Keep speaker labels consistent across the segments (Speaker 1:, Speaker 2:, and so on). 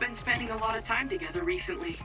Speaker 1: been spending a lot of time together recently.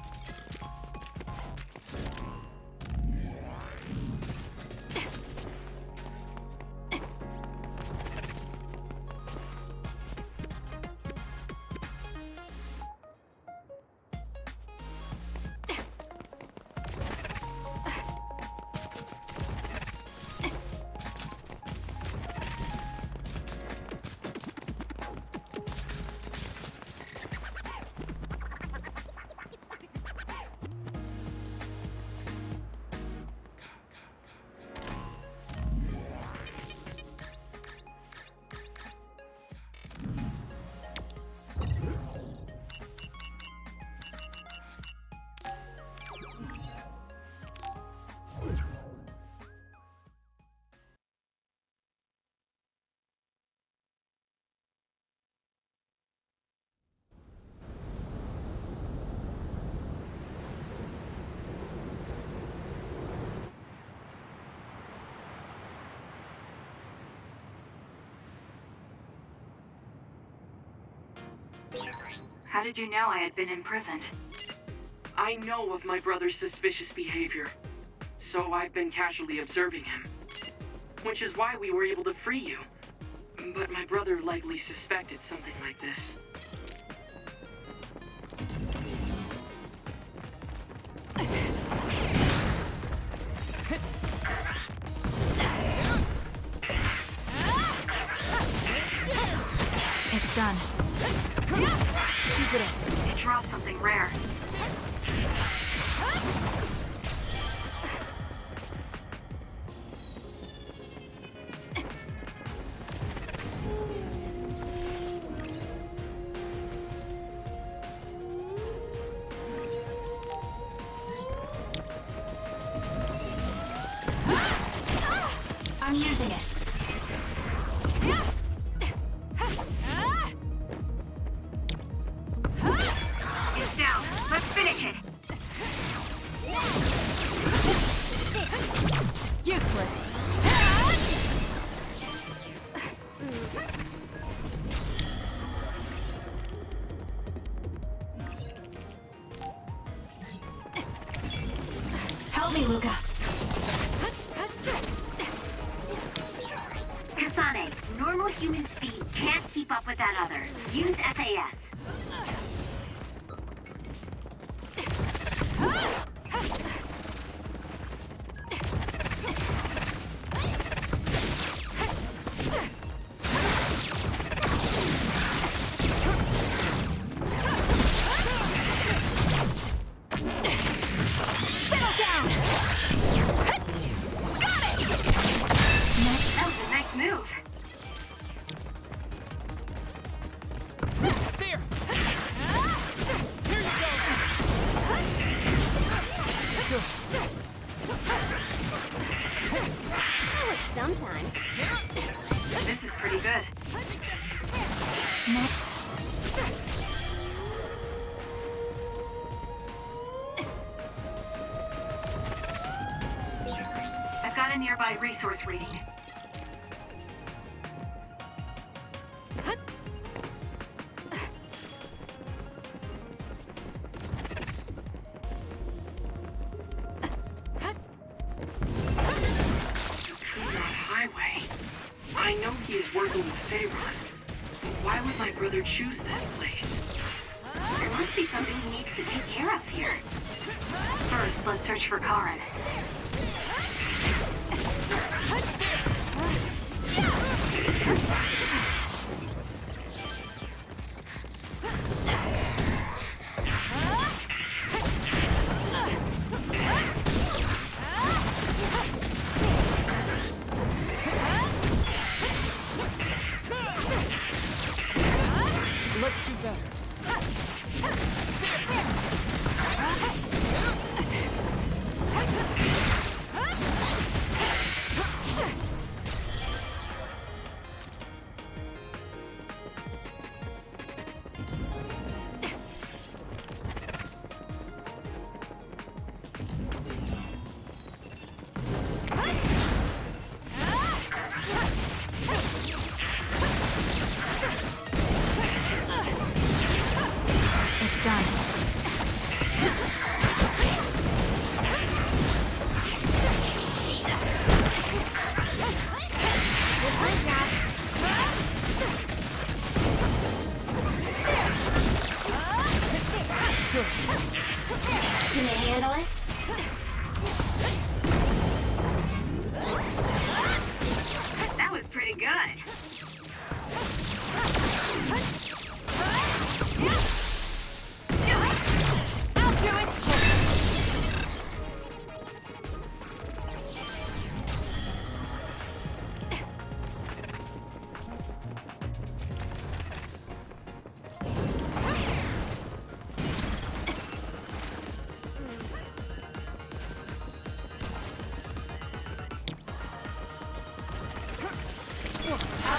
Speaker 2: How did you know I had been imprisoned?
Speaker 1: I know of my brother's suspicious behavior, so I've been casually observing him. Which is why we were able to free you. But my brother likely suspected something like this.
Speaker 2: It's done. Keep it up. It dropped something rare. I'm using it. It's down. Let's finish it. Useless. Help me, Luca.
Speaker 3: Kasane, normal human speed can't keep up with that other. Use SAS.
Speaker 2: Settle down. Got it. Next. That was a nice move.
Speaker 4: There! Here you go!
Speaker 3: Sometimes.
Speaker 2: This is pretty good. Next. I've got a nearby resource reading.
Speaker 1: Highway. I know he is working with Sabron. But why would my brother choose this place?
Speaker 3: There must be something he needs to take care of here.
Speaker 2: First, let's search for Karen.
Speaker 4: Let's do better.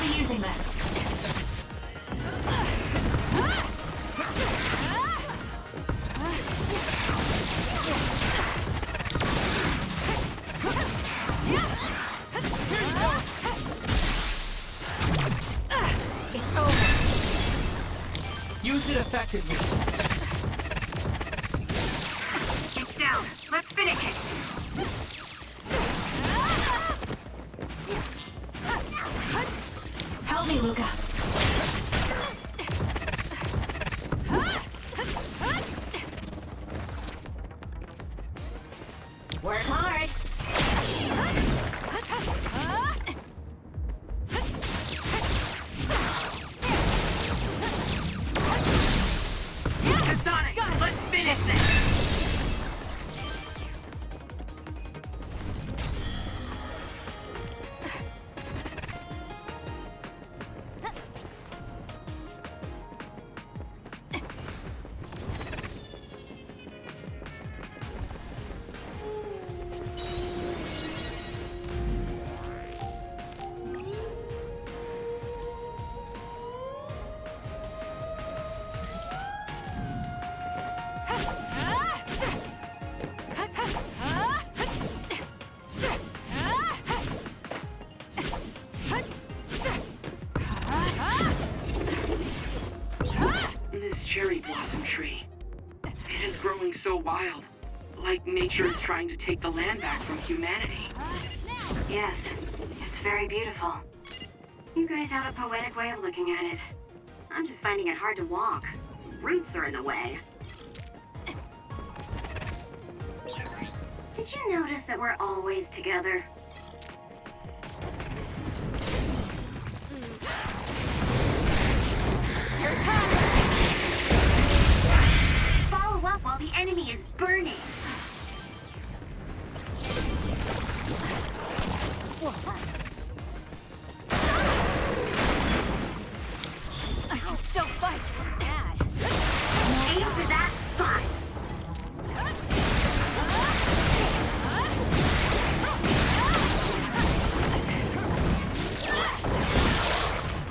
Speaker 3: I'll be using this. It's over.
Speaker 4: Use it effectively.
Speaker 2: It's down. Let's finish it.
Speaker 3: Help me, Luca. Work hard.
Speaker 2: Kasane, let's finish this.
Speaker 1: This cherry blossom tree. It is growing so wild. Like nature is trying to take the land back from humanity.
Speaker 3: Yes, it's very beautiful. You guys have a poetic way of looking at it. I'm just finding it hard to walk. Roots are in the way. Did you notice that we're always together? Here it comes! Follow up while the enemy is burning.
Speaker 2: I can still fight. Bad.
Speaker 3: Aim for that spot.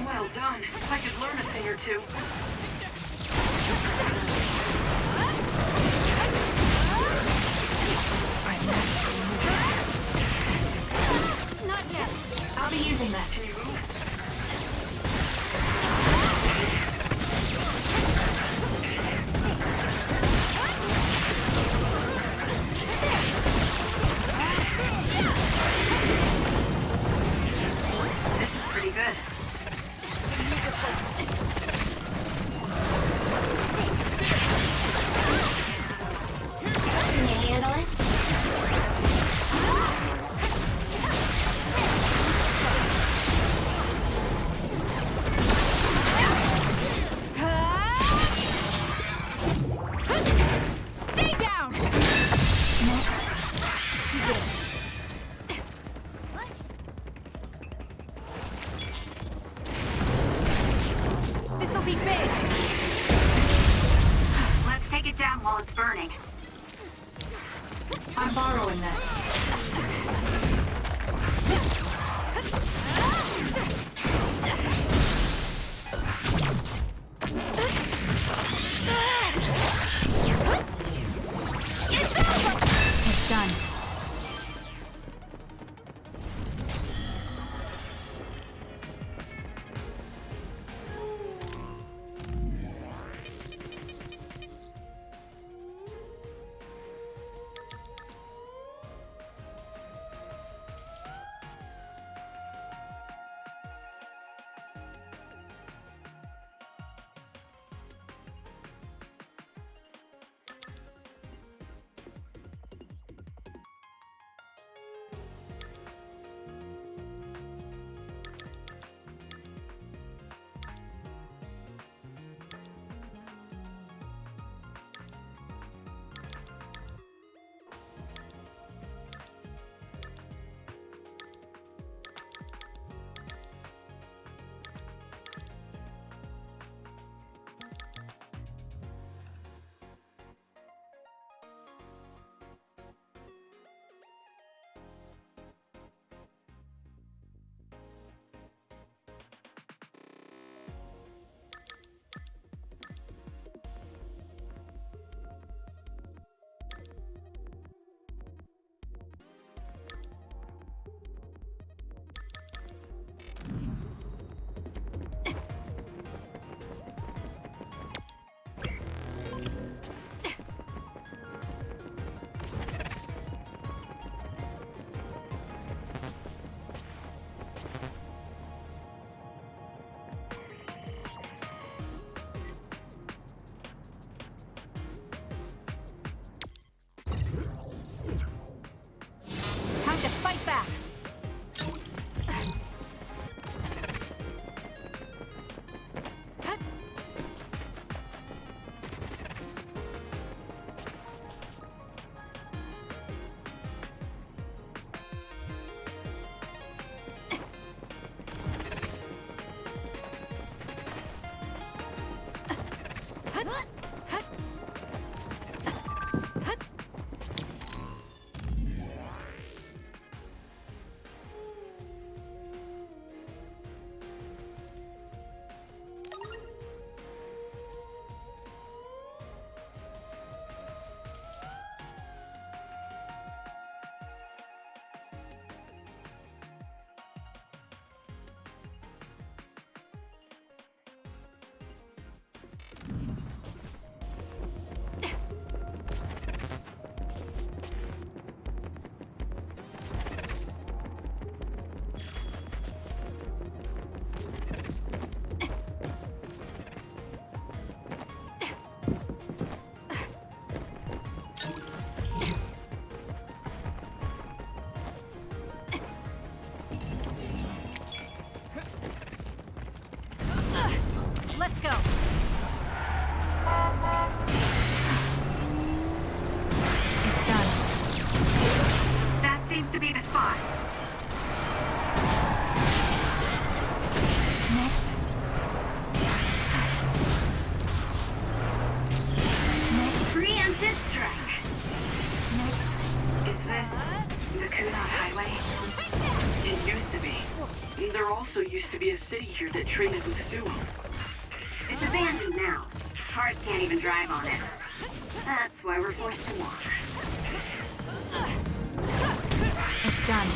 Speaker 1: Well done. I could learn a thing or two.
Speaker 2: Not yet.
Speaker 3: I'll be using this.
Speaker 1: Can you move?
Speaker 3: This is pretty good. Can you handle it?
Speaker 2: Stay down.
Speaker 3: Next.
Speaker 2: This'll be big.
Speaker 3: Let's take it down while it's burning. I'm borrowing this. It's done.
Speaker 4: go. It's done.
Speaker 3: That seems to be the spot.
Speaker 4: Next. Next.
Speaker 3: Preemptive strike.
Speaker 4: Next.
Speaker 3: Is this the Kunad Highway?
Speaker 1: It used to be. There also used to be a city here that traded with Suo.
Speaker 3: It's abandoned now. Cars can't even drive on it. That's why we're forced to walk.
Speaker 4: It's done.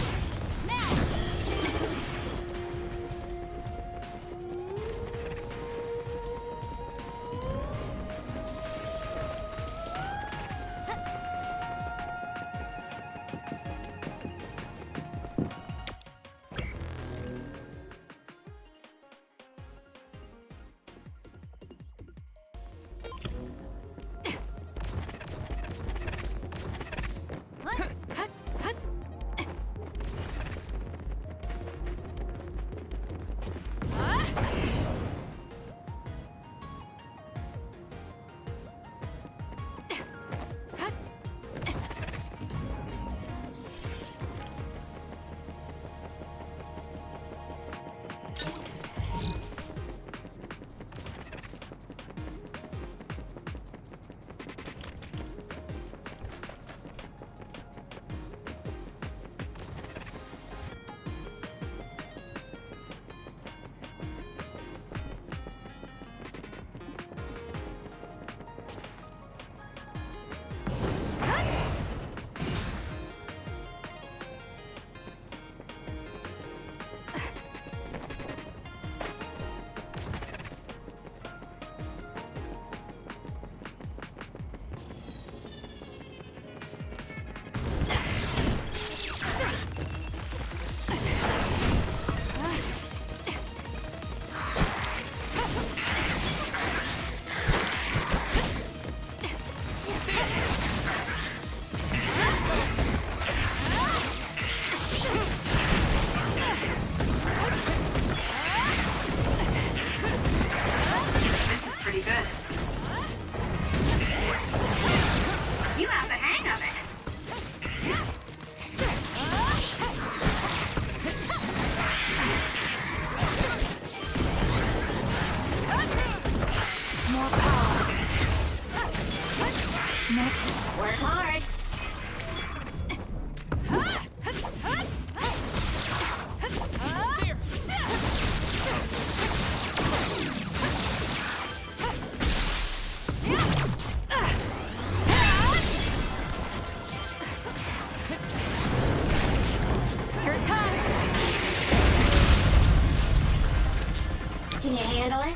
Speaker 3: Can you handle it?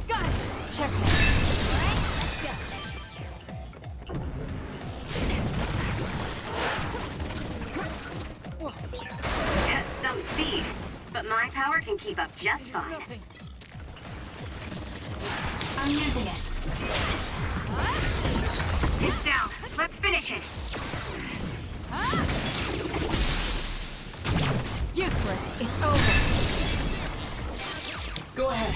Speaker 4: Got it. Checkmate. Alright, let's go.
Speaker 3: That's some speed, but my power can keep up just
Speaker 4: There's
Speaker 3: fine.
Speaker 4: nothing.
Speaker 3: I'm using it. It's down. Let's finish it.
Speaker 4: Useless. It's over.
Speaker 1: Go ahead.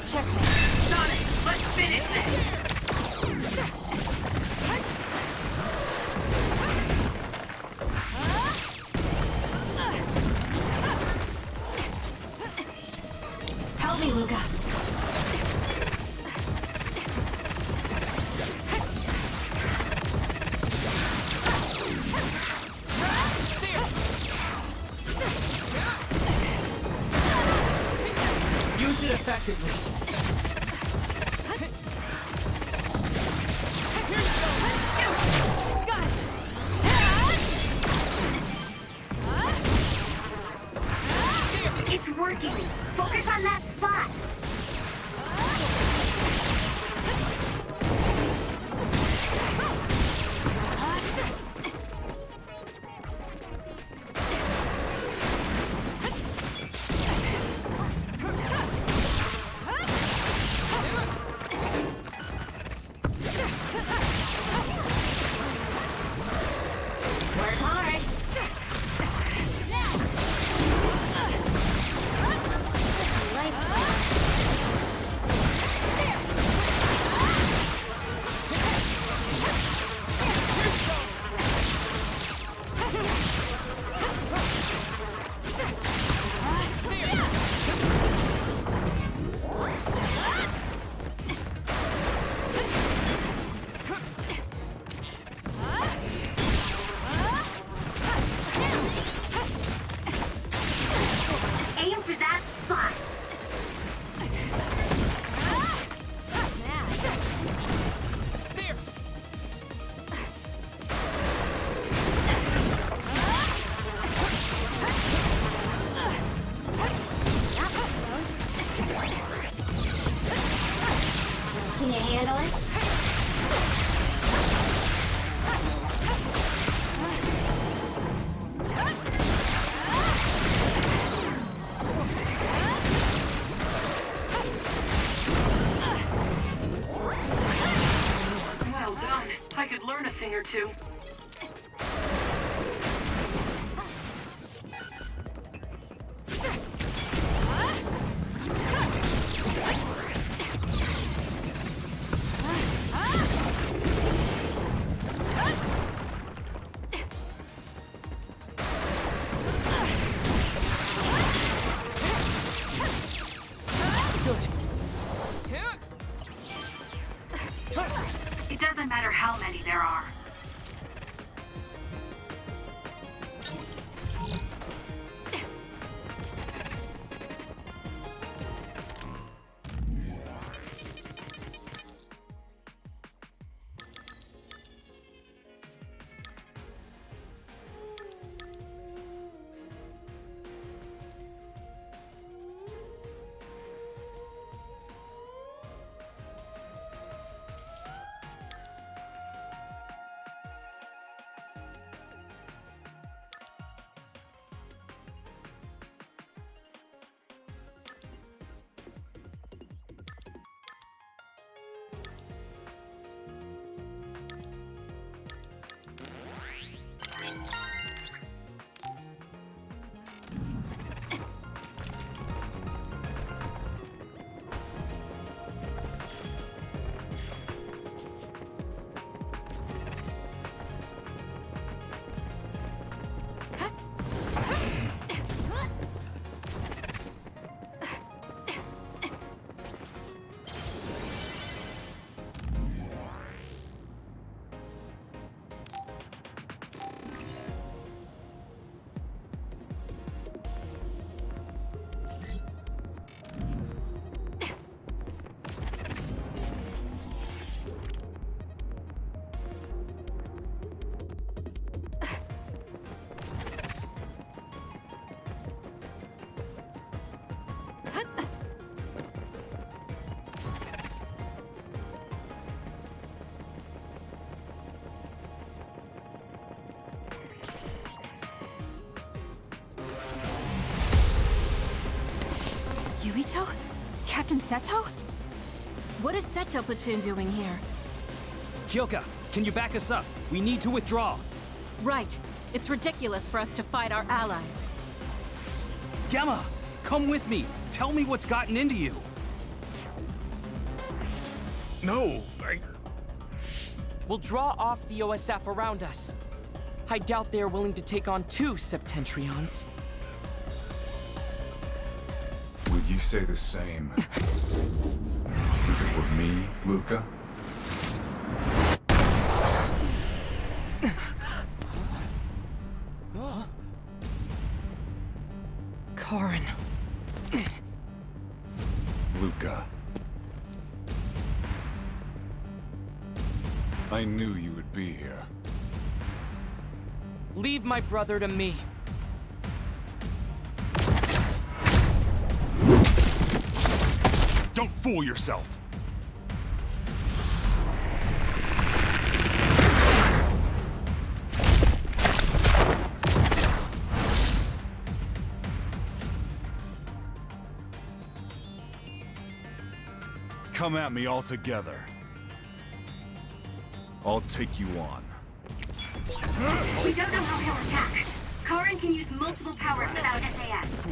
Speaker 4: Checkmate.
Speaker 3: Sonic, let's finish this.
Speaker 4: Help me, Luca.
Speaker 1: Use it effectively.
Speaker 4: Got it.
Speaker 3: It's working. Focus on that spot.
Speaker 1: two?
Speaker 2: It doesn't matter how many there are.
Speaker 4: Yuito? Captain Seto? What is Seto platoon doing here?
Speaker 5: Kyoka, can you back us up? We need to withdraw.
Speaker 4: Right. It's ridiculous for us to fight our allies.
Speaker 5: Gemma, come with me. Tell me what's gotten into you.
Speaker 6: No,
Speaker 1: We'll draw off the OSF around us. I doubt they're willing to take on 2 Septentrions.
Speaker 6: Would you say the same if it were me, Luca?
Speaker 1: Karin.
Speaker 6: Luca. I knew you would be here.
Speaker 1: Leave my brother to me.
Speaker 6: Don't fool yourself! Come at me all together. I'll take you on.
Speaker 3: We don't know how he'll attack. Karin can use multiple powers without SAS.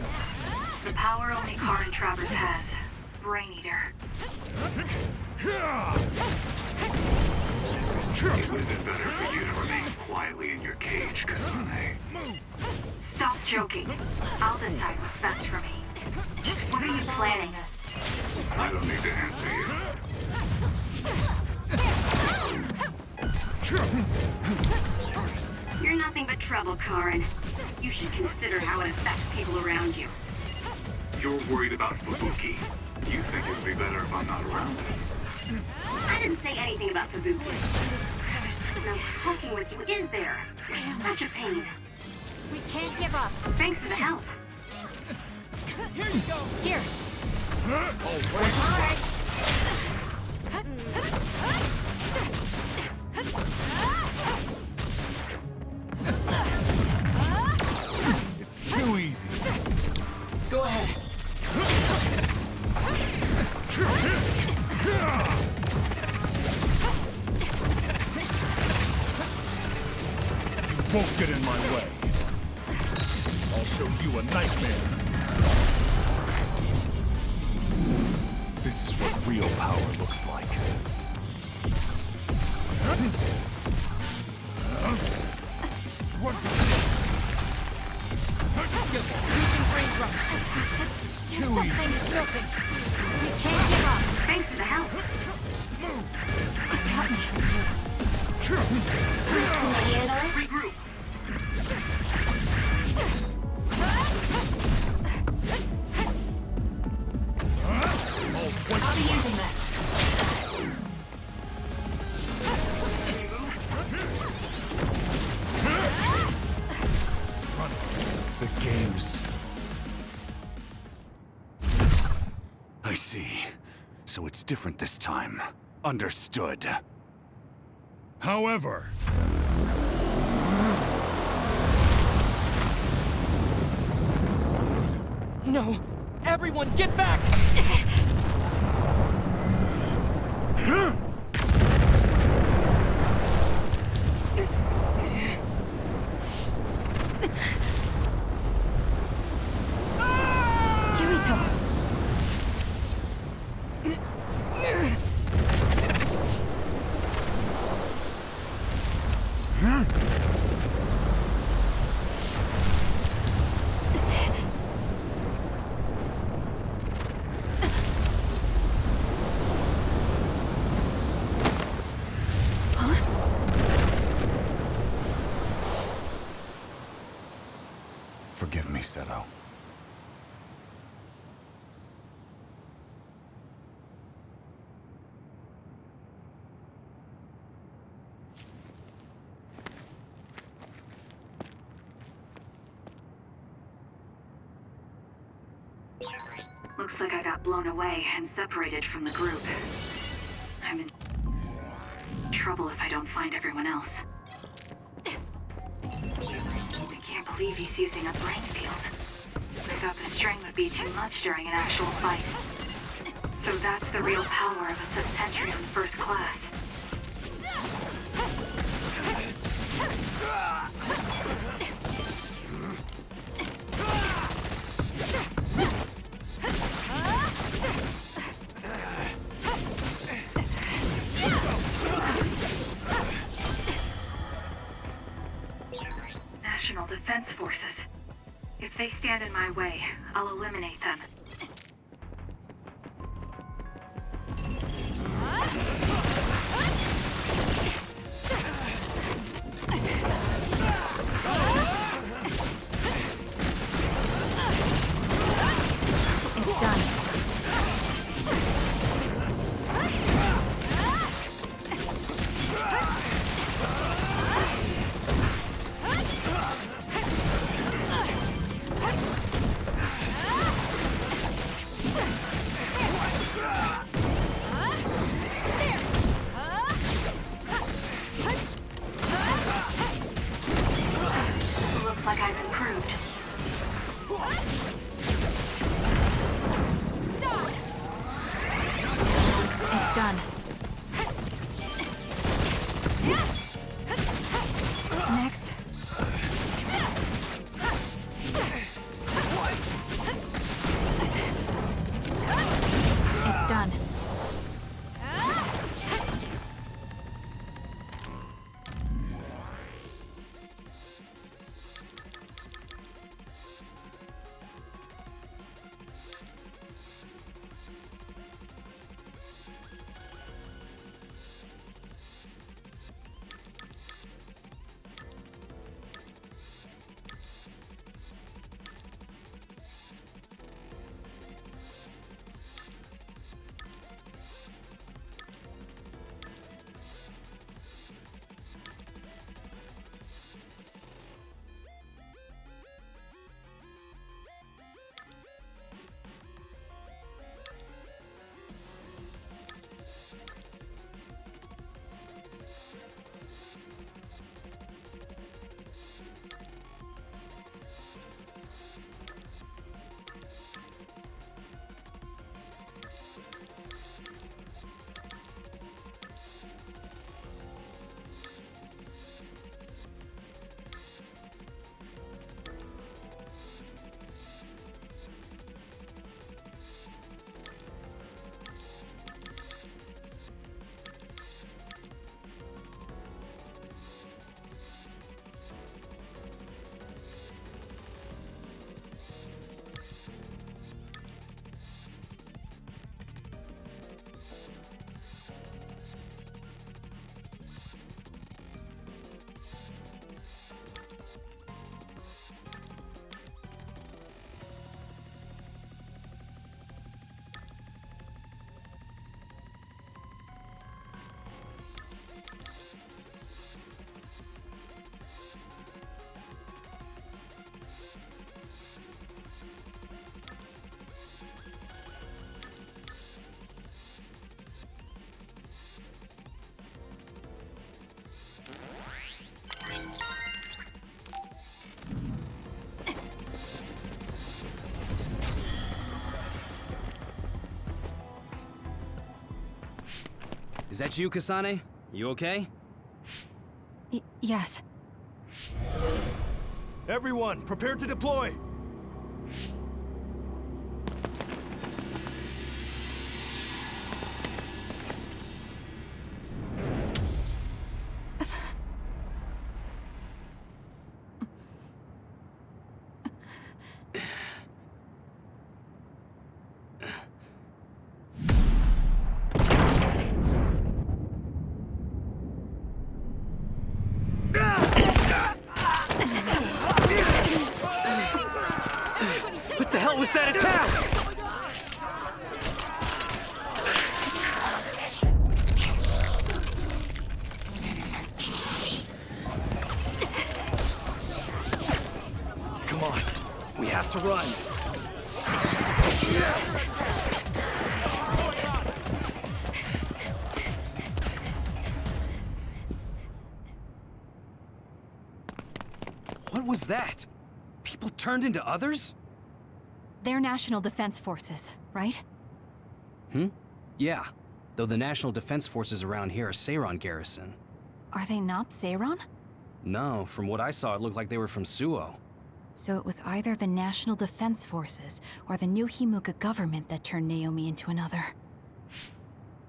Speaker 2: The power only Karin Travers has. Brain Eater.
Speaker 7: It would have been better for you to remain quietly in your cage, Kasane.
Speaker 2: Stop joking. I'll decide what's best for me. Just what are you planning?
Speaker 7: I don't need to answer you.
Speaker 3: You're nothing but trouble, Karin. You should consider how it affects people around you.
Speaker 7: You're worried about Fubuki. You think it would be better if I'm not around?
Speaker 3: I didn't say anything about Fubuki. Now, talking with you is there. It's such a pain.
Speaker 4: We can't give up.
Speaker 3: Thanks for the help.
Speaker 4: Here you go. Here.
Speaker 6: It's too easy.
Speaker 1: Go ahead.
Speaker 8: won't get in my way. I'll show you a nightmare. This is what real power looks like. What?
Speaker 4: Using range run. Do something, it's working. We can't give up.
Speaker 3: Thanks for the help.
Speaker 4: I got you. Can you handle it?
Speaker 1: Regroup.
Speaker 4: I'll be using this.
Speaker 8: The games. I see. So it's different this time. Understood. However...
Speaker 5: No! Everyone, get back!
Speaker 4: Kirito!
Speaker 8: Forgive me, Seto.
Speaker 2: Looks like I got blown away and separated from the group. I'm in trouble if I don't find everyone else. I can't believe he's using a brain field. I thought the strain would be too much during an actual fight. So that's the real power of a Septentrion first class. National Defense Forces. If they stand in my way, I'll eliminate them.
Speaker 4: It's done.
Speaker 2: Looks like I've improved.
Speaker 4: It's done. Next. It's done.
Speaker 5: Is that you, Kasane? You okay?
Speaker 4: Yes.
Speaker 8: Everyone, prepare to deploy!
Speaker 5: What the hell was that attack? Come on, we have to run. What was that? People turned into others?
Speaker 4: They're National Defense Forces, right?
Speaker 5: Yeah, though the National Defense Forces around here are Seiran garrison.
Speaker 4: Are they not Seiran?
Speaker 5: No, from what I saw, it looked like they were from Suo.
Speaker 4: So it was either the National Defense Forces or the new Himuka government that turned Naomi into another.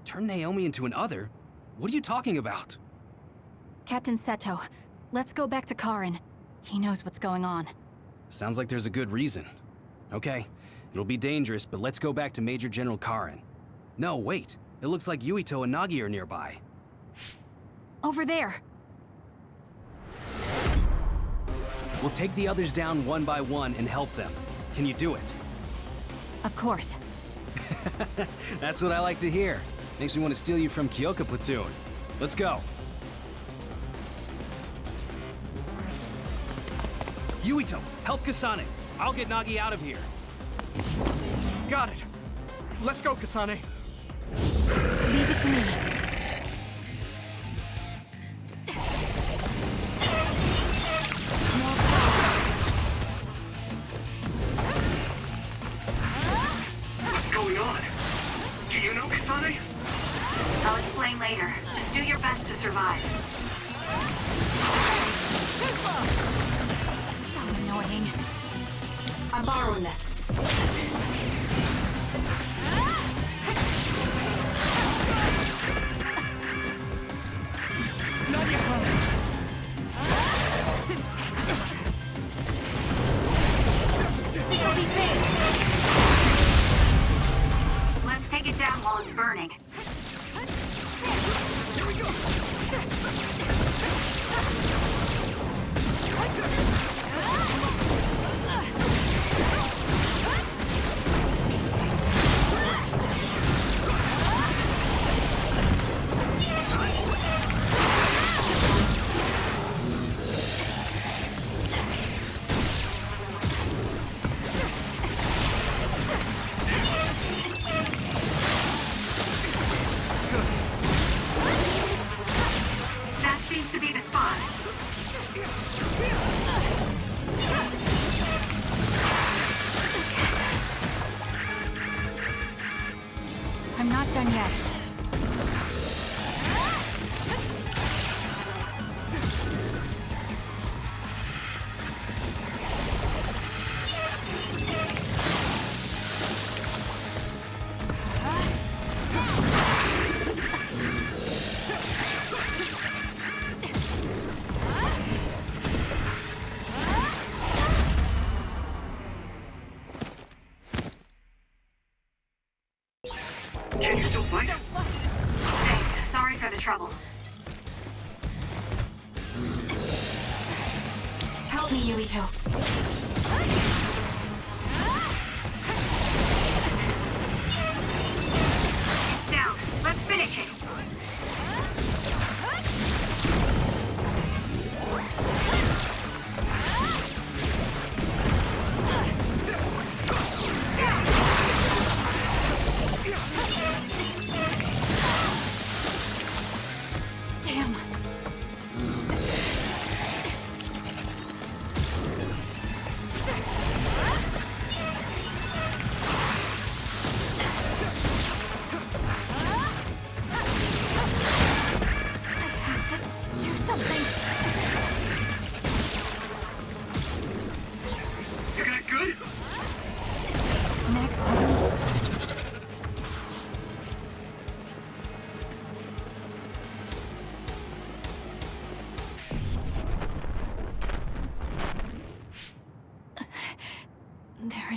Speaker 5: Turn Naomi into an other? What are you talking about?
Speaker 4: Captain Seto, let's go back to Karin. He knows what's going on.
Speaker 5: Sounds like there's a good reason. Okay, it'll be dangerous, but let's go back to Major General Karin. No, wait. It looks like Yuito and Nagi are nearby.
Speaker 4: Over there!
Speaker 5: We'll take the others down one by one and help them. Can you do it?
Speaker 4: Of course.
Speaker 5: That's what I like to hear. Makes me want to steal you from Kyoka Platoon. Let's go. Yuito, help Kasane. I'll get Nagi out of here.
Speaker 9: Got it. Let's go, Kasane.
Speaker 4: Leave it to me.
Speaker 7: What's going on? Do you know Kasane?
Speaker 2: I'll explain later. Just do your best to survive.
Speaker 4: So annoying. I'm borrowing this. Not so close. This'll be big.
Speaker 2: Let's take it down while it's burning.
Speaker 9: Here we go.
Speaker 2: That seems to be the spot.
Speaker 4: I'm not done yet.
Speaker 7: Can you still fight?
Speaker 2: Thanks. Sorry for the trouble.
Speaker 4: Help me, Yuito.
Speaker 2: It's down. Let's finish it.
Speaker 4: Damn.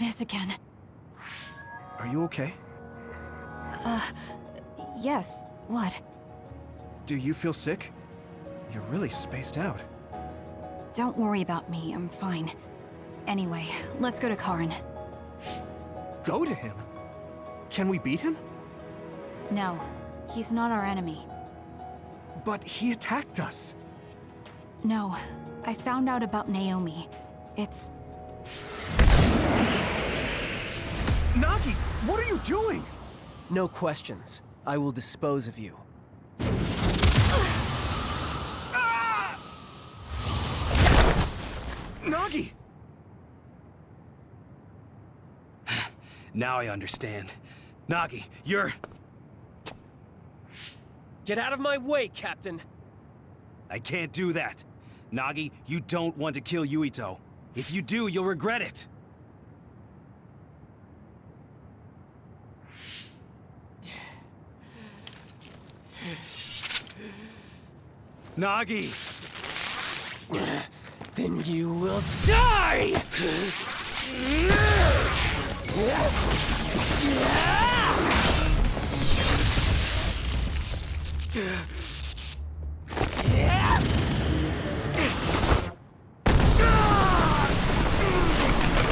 Speaker 4: it is again.
Speaker 9: Are you okay?
Speaker 4: Yes. What?
Speaker 9: Do you feel sick? You're really spaced out.
Speaker 4: Don't worry about me, I'm fine. Anyway, let's go to Karin.
Speaker 9: Go to him? Can we beat him?
Speaker 4: No, he's not our enemy.
Speaker 9: But he attacked us.
Speaker 4: No, I found out about Naomi. It's...
Speaker 9: Nagi, what are you doing?
Speaker 10: No questions. I will dispose of you.
Speaker 9: Nagi!
Speaker 5: Now I understand. Nagi, you're...
Speaker 10: Get out of my way, Captain!
Speaker 5: I can't do that. Nagi, you don't want to kill Yuito. If you do, you'll regret it. Nagi!
Speaker 10: Then you will die!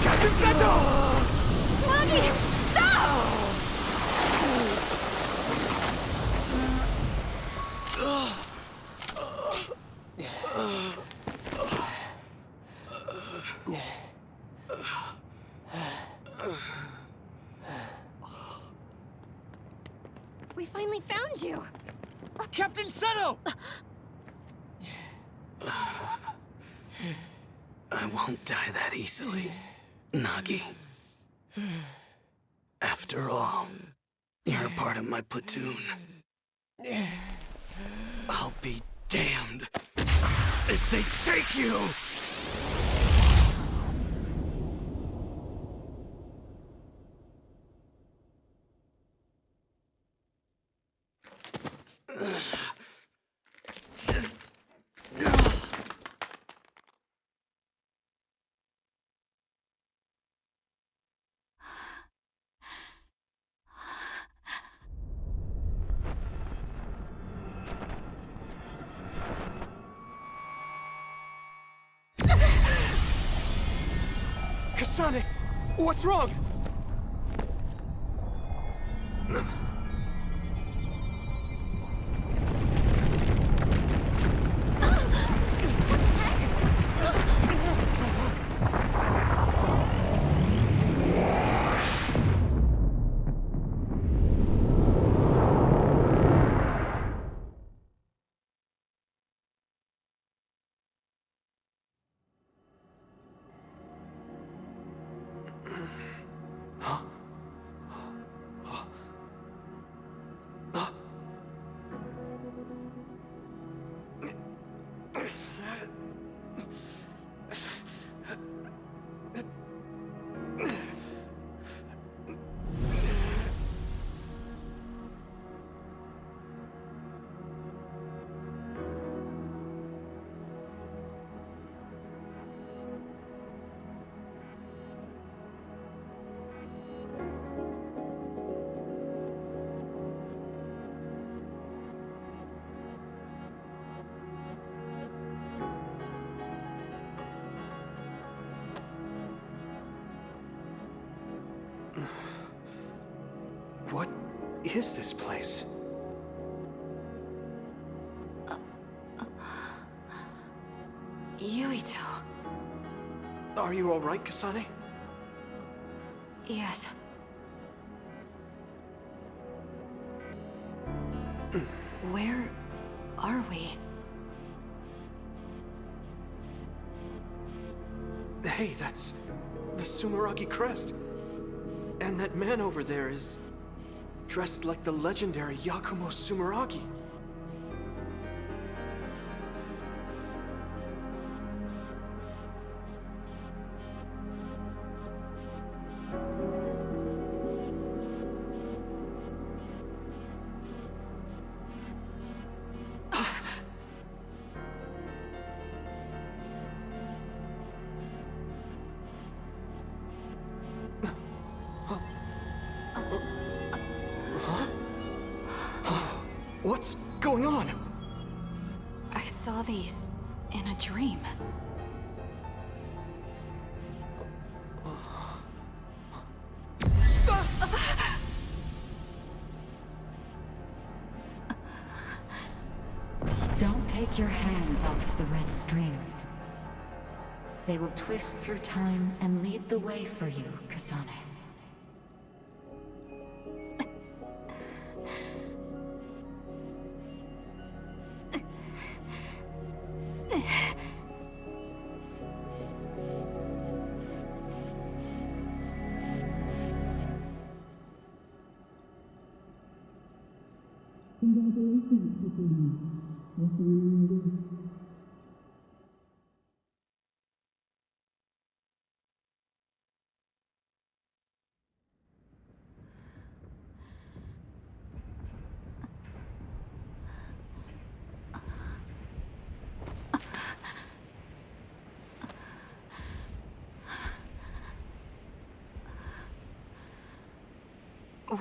Speaker 9: Captain Seto!
Speaker 4: Nagi! Stop!
Speaker 11: We finally found you!
Speaker 10: Captain Seto!
Speaker 5: I won't die that easily, Nagi. After all, you're a part of my platoon. I'll be damned if they take you!
Speaker 9: Kasane! What's wrong? What is this place?
Speaker 4: Yuito.
Speaker 9: Are you all right, Kasane?
Speaker 4: Yes. Where are we?
Speaker 9: Hey, that's the Sumeragi crest. And that man over there is dressed like the legendary Yakumo Sumeragi.
Speaker 4: saw these in a dream.
Speaker 12: Don't take your hands off the red strings. They will twist through time and lead the way for you, Kasane.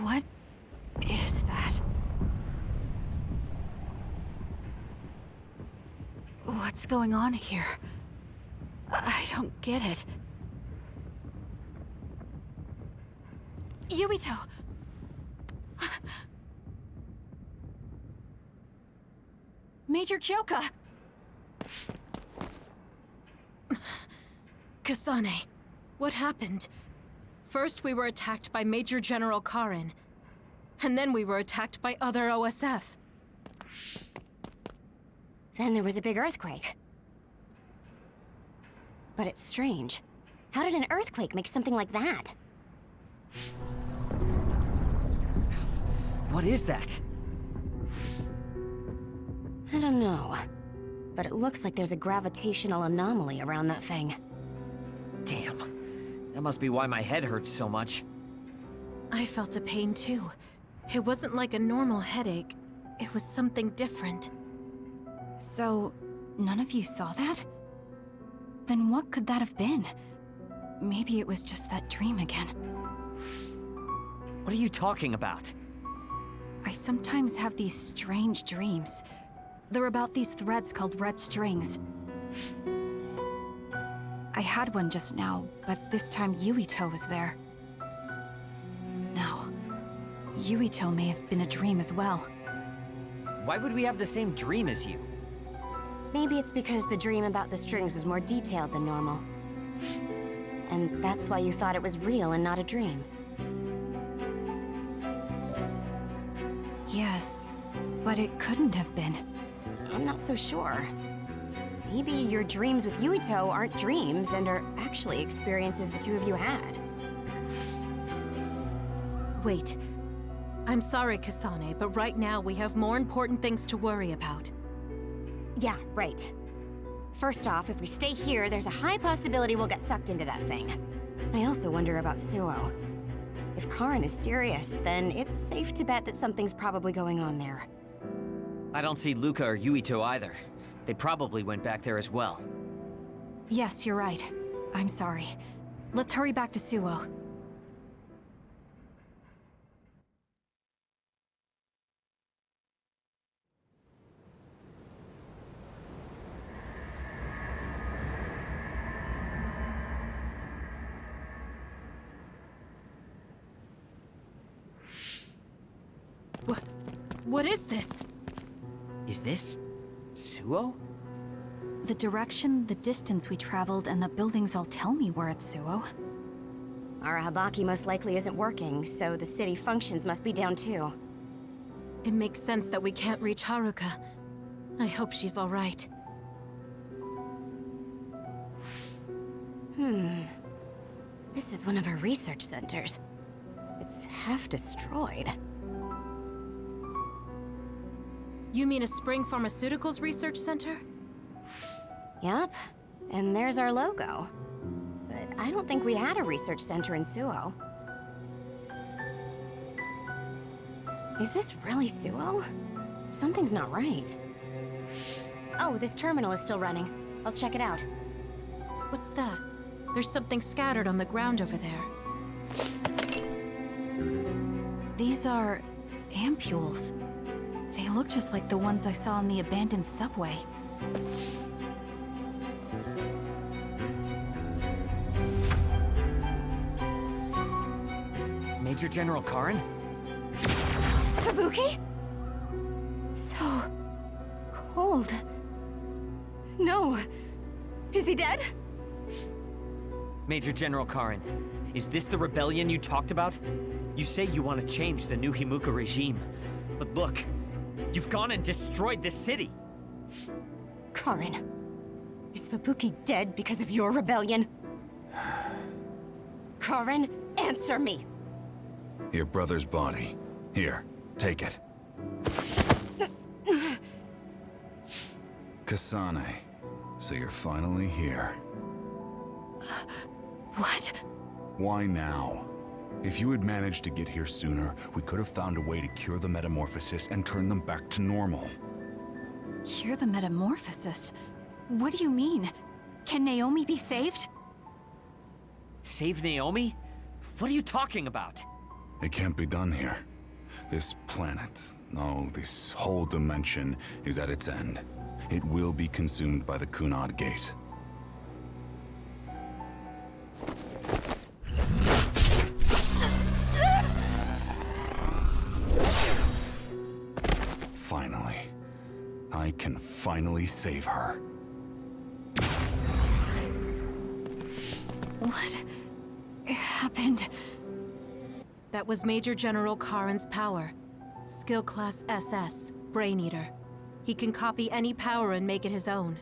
Speaker 4: What is that? What's going on here? I don't get it. Yuito! Major Kyoka!
Speaker 13: Kasane, what happened? First we were attacked by Major General Karin, and then we were attacked by other OSF.
Speaker 3: Then there was a big earthquake. But it's strange. How did an earthquake make something like that?
Speaker 10: What is that?
Speaker 3: I don't know. But it looks like there's a gravitational anomaly around that thing.
Speaker 10: Damn. That must be why my head hurts so much.
Speaker 13: I felt a pain too. It wasn't like a normal headache. It was something different.
Speaker 4: So, none of you saw that? Then what could that have been? Maybe it was just that dream again.
Speaker 10: What are you talking about?
Speaker 4: I sometimes have these strange dreams. They're about these threads called red strings. I had one just now, but this time Yuito was there. No. Yuito may have been a dream as well.
Speaker 10: Why would we have the same dream as you?
Speaker 3: Maybe it's because the dream about the strings was more detailed than normal. And that's why you thought it was real and not a dream.
Speaker 4: Yes, but it couldn't have been.
Speaker 3: I'm not so sure. Maybe your dreams with Yuito aren't dreams and are actually experiences the two of you had.
Speaker 13: Wait. I'm sorry, Kasane, but right now we have more important things to worry about.
Speaker 3: Yeah, right. First off, if we stay here, there's a high possibility we'll get sucked into that thing. I also wonder about Suo. If Karin is serious, then it's safe to bet that something's probably going on there.
Speaker 10: I don't see Luca or Yuito either. They probably went back there as well.
Speaker 4: Yes, you're right. I'm sorry. Let's hurry back to Suo.
Speaker 13: What is this?
Speaker 10: Is this... Suo?
Speaker 4: The direction, the distance we traveled, and the buildings all tell me we're at Suo.
Speaker 3: Our Habaki most likely isn't working, so the city functions must be down too.
Speaker 13: It makes sense that we can't reach Haruka. I hope she's all right.
Speaker 3: This is one of our research centers. It's half destroyed.
Speaker 13: You mean a Spring Pharmaceuticals Research Center?
Speaker 3: Yup, and there's our logo. But I don't think we had a research center in Suo. Is this really Suo? Something's not right. Oh, this terminal is still running. I'll check it out.
Speaker 13: What's that? There's something scattered on the ground over there.
Speaker 4: These are... ampules. They look just like the ones I saw in the abandoned subway.
Speaker 10: Major General Karin?
Speaker 3: Fubuki? So... cold. No. Is he dead?
Speaker 10: Major General Karin, is this the rebellion you talked about? You say you want to change the new Himuka regime, but look, you've gone and destroyed the city!
Speaker 3: Karin, is Fubuki dead because of your rebellion? Karin, answer me!
Speaker 6: Your brother's body. Here, take it. Kasane, so you're finally here.
Speaker 3: What?
Speaker 6: Why now? If you had managed to get here sooner, we could have found a way to cure the metamorphosis and turn them back to normal.
Speaker 4: Cure the metamorphosis? What do you mean? Can Naomi be saved?
Speaker 10: Save Naomi? What are you talking about?
Speaker 6: It can't be done here. This planet, no, this whole dimension is at its end. It will be consumed by the Kunad Gate. Finally. I can finally save her.
Speaker 4: What happened?
Speaker 13: That was Major General Karin's power. Skill Class SS, Brain Eater. He can copy any power and make it his own.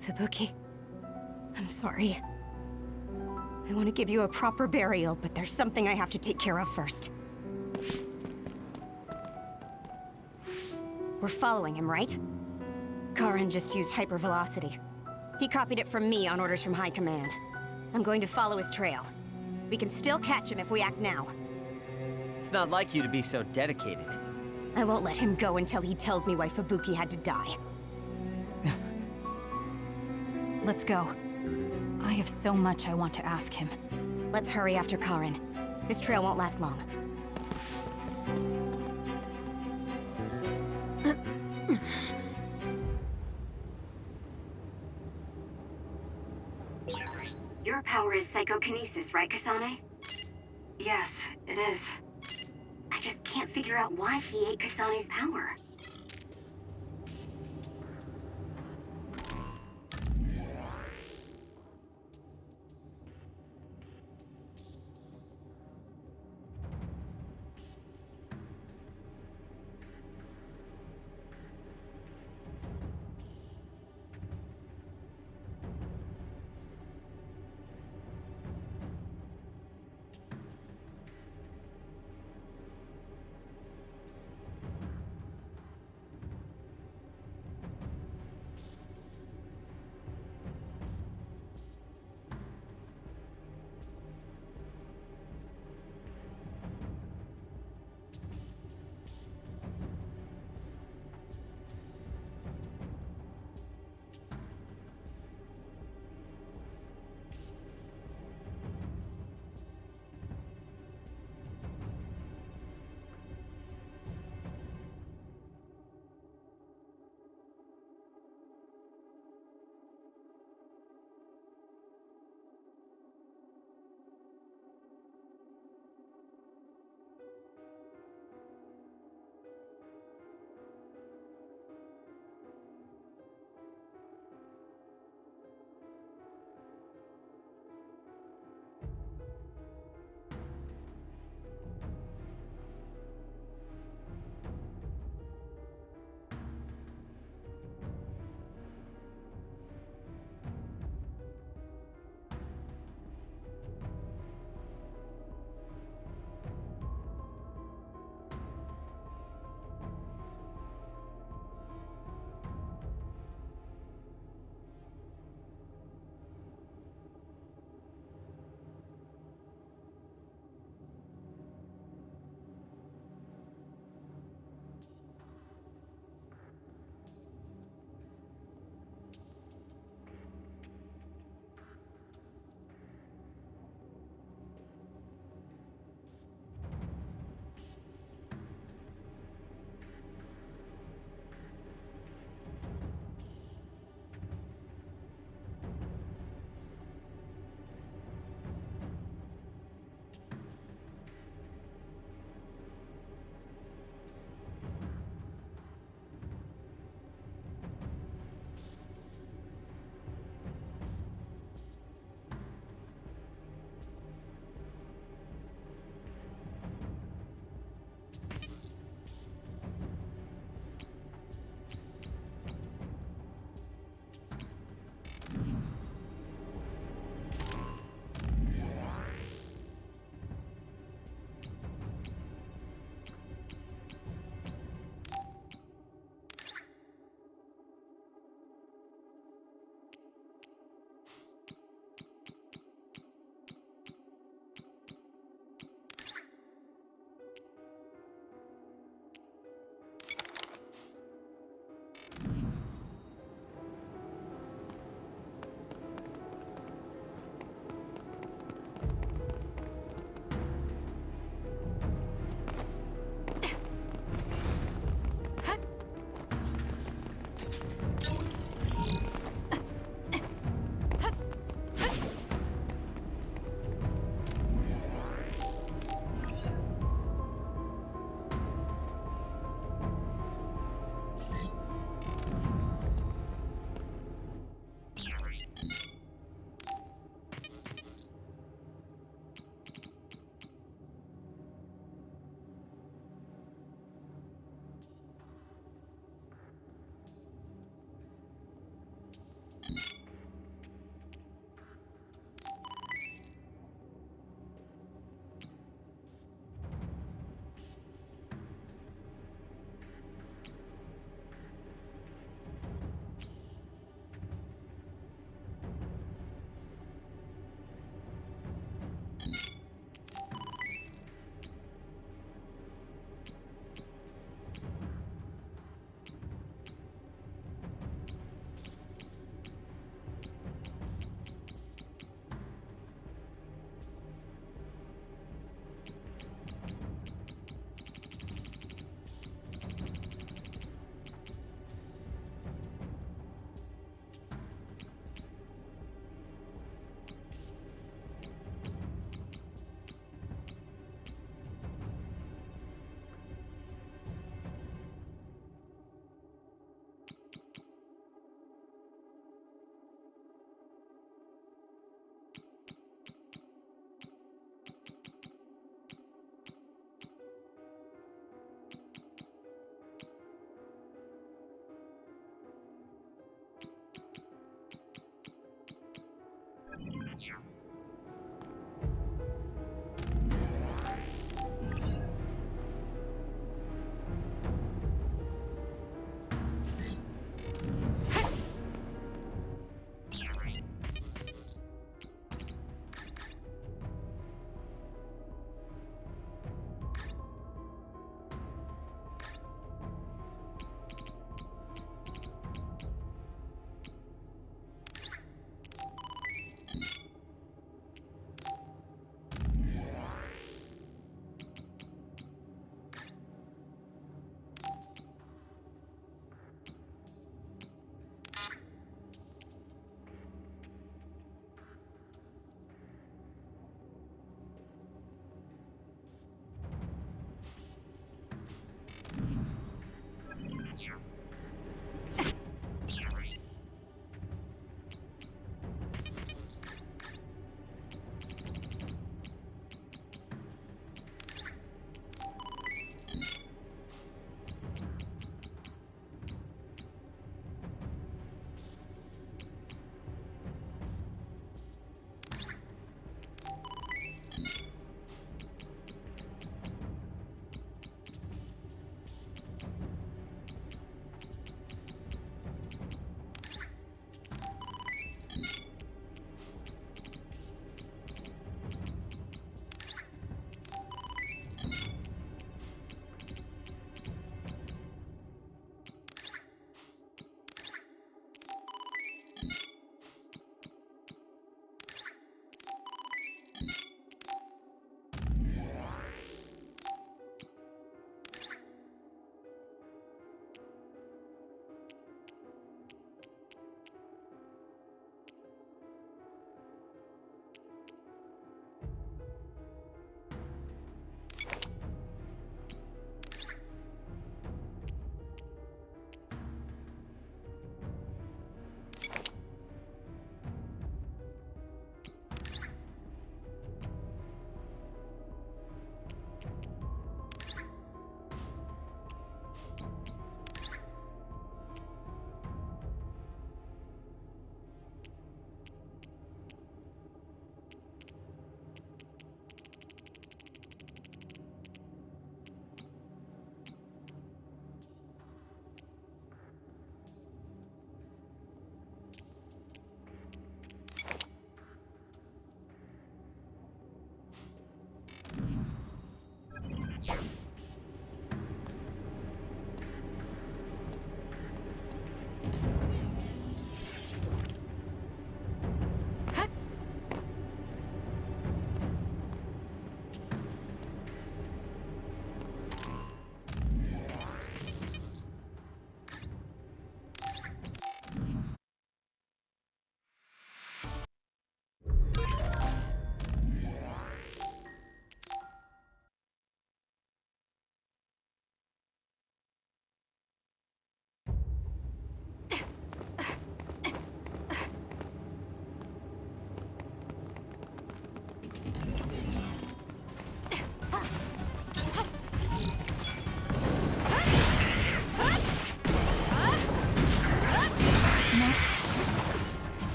Speaker 3: Fubuki, I'm sorry. I want to give you a proper burial, but there's something I have to take care of first. We're following him, right? Karin just used hypervelocity. He copied it from me on orders from High Command. I'm going to follow his trail. We can still catch him if we act now.
Speaker 10: It's not like you to be so dedicated.
Speaker 3: I won't let him go until he tells me why Fubuki had to die.
Speaker 4: Let's go. I have so much I want to ask him.
Speaker 3: Let's hurry after Karin. This trail won't last long.
Speaker 2: Your power is psychokinesis, right, Kasane? Yes, it is. I just can't figure out why he ate Kasane's power.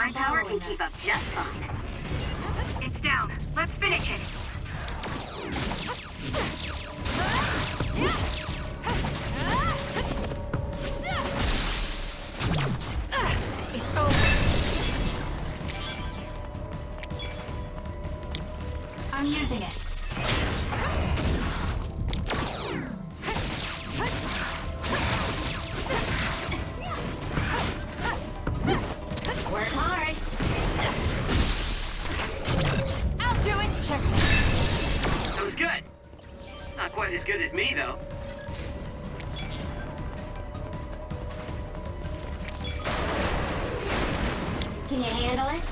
Speaker 2: My power can keep up just fine. It's down. Let's finish it.
Speaker 13: It's over.
Speaker 4: I'm using it.
Speaker 3: Work hard.
Speaker 13: I'll do it. Check.
Speaker 1: That was good. Not quite as good as me, though.
Speaker 3: Can you handle it?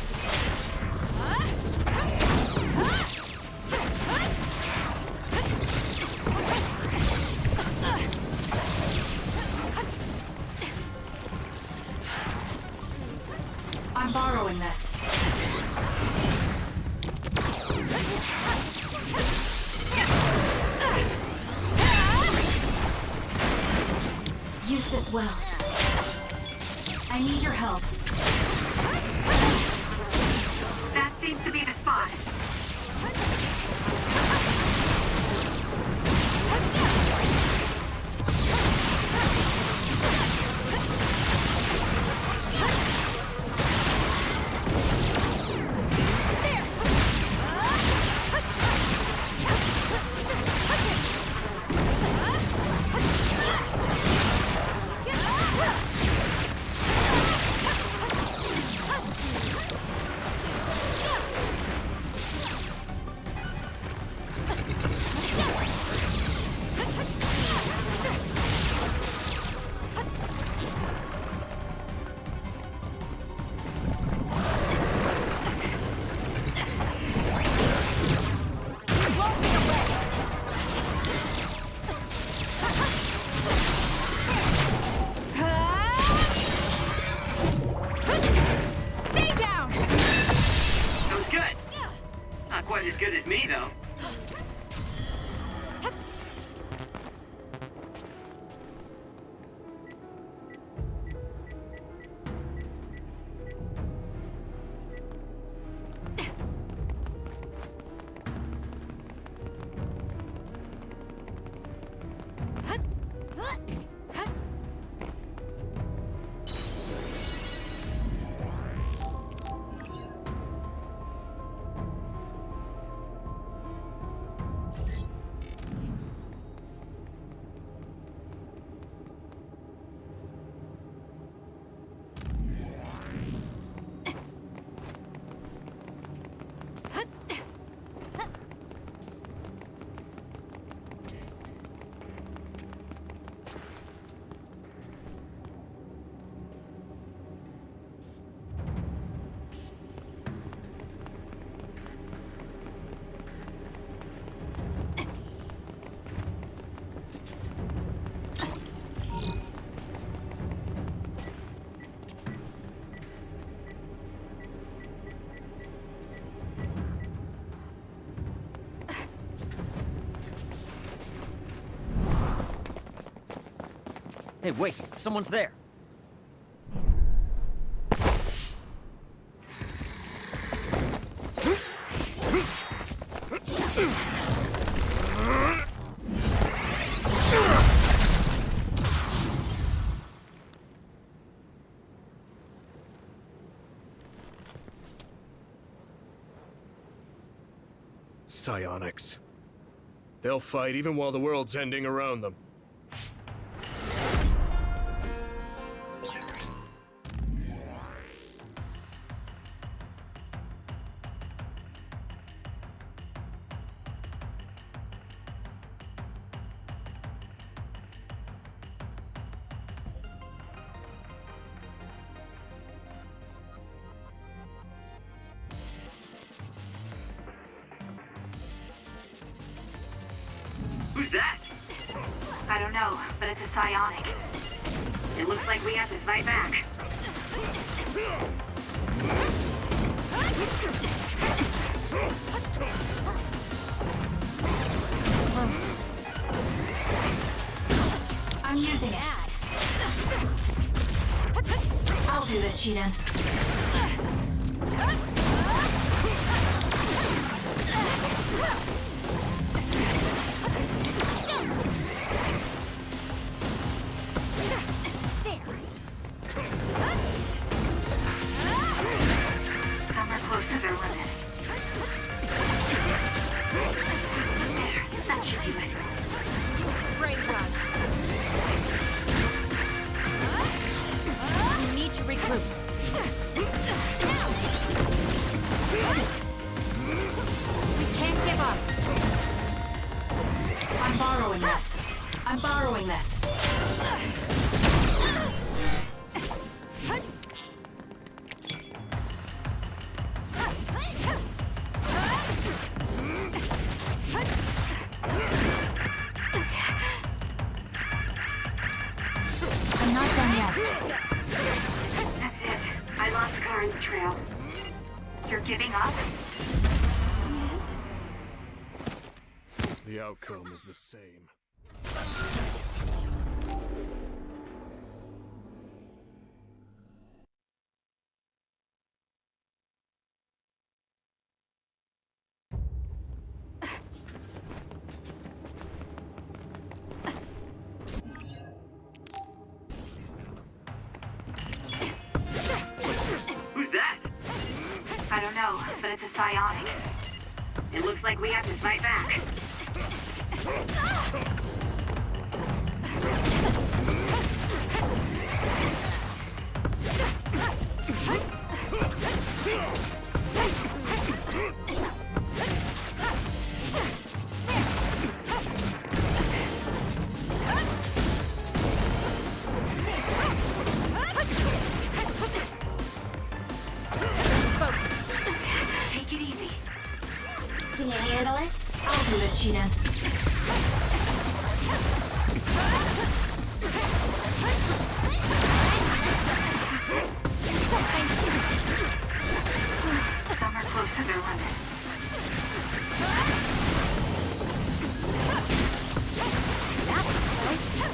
Speaker 4: I'm borrowing this. Use this well. I need your help.
Speaker 2: That seems to be the spot.
Speaker 1: Quite as good as me, though.
Speaker 10: Hey, wait, someone's there.
Speaker 9: Psionics. They'll fight even while the world's ending around them.
Speaker 1: Who's that?
Speaker 2: I don't know, but it's a psionic. It looks like we have to fight back.
Speaker 4: Close. I'm using it. I'll do this, Shiden.
Speaker 2: Some are close to their limit. There, that should do it.
Speaker 13: Brain drag. We need to regroup. We can't give up. I'm borrowing this. I'm borrowing this. I'm not done yet.
Speaker 2: That's it. I lost Karin's trail. You're giving up?
Speaker 9: The outcome is the same.
Speaker 1: Who's that?
Speaker 2: I don't know, but it's a psionic. It looks like we have to fight back. Take it easy.
Speaker 11: Can you handle it?
Speaker 13: I'll do this, Shinan.
Speaker 2: Some are close to their limit.
Speaker 11: That was close.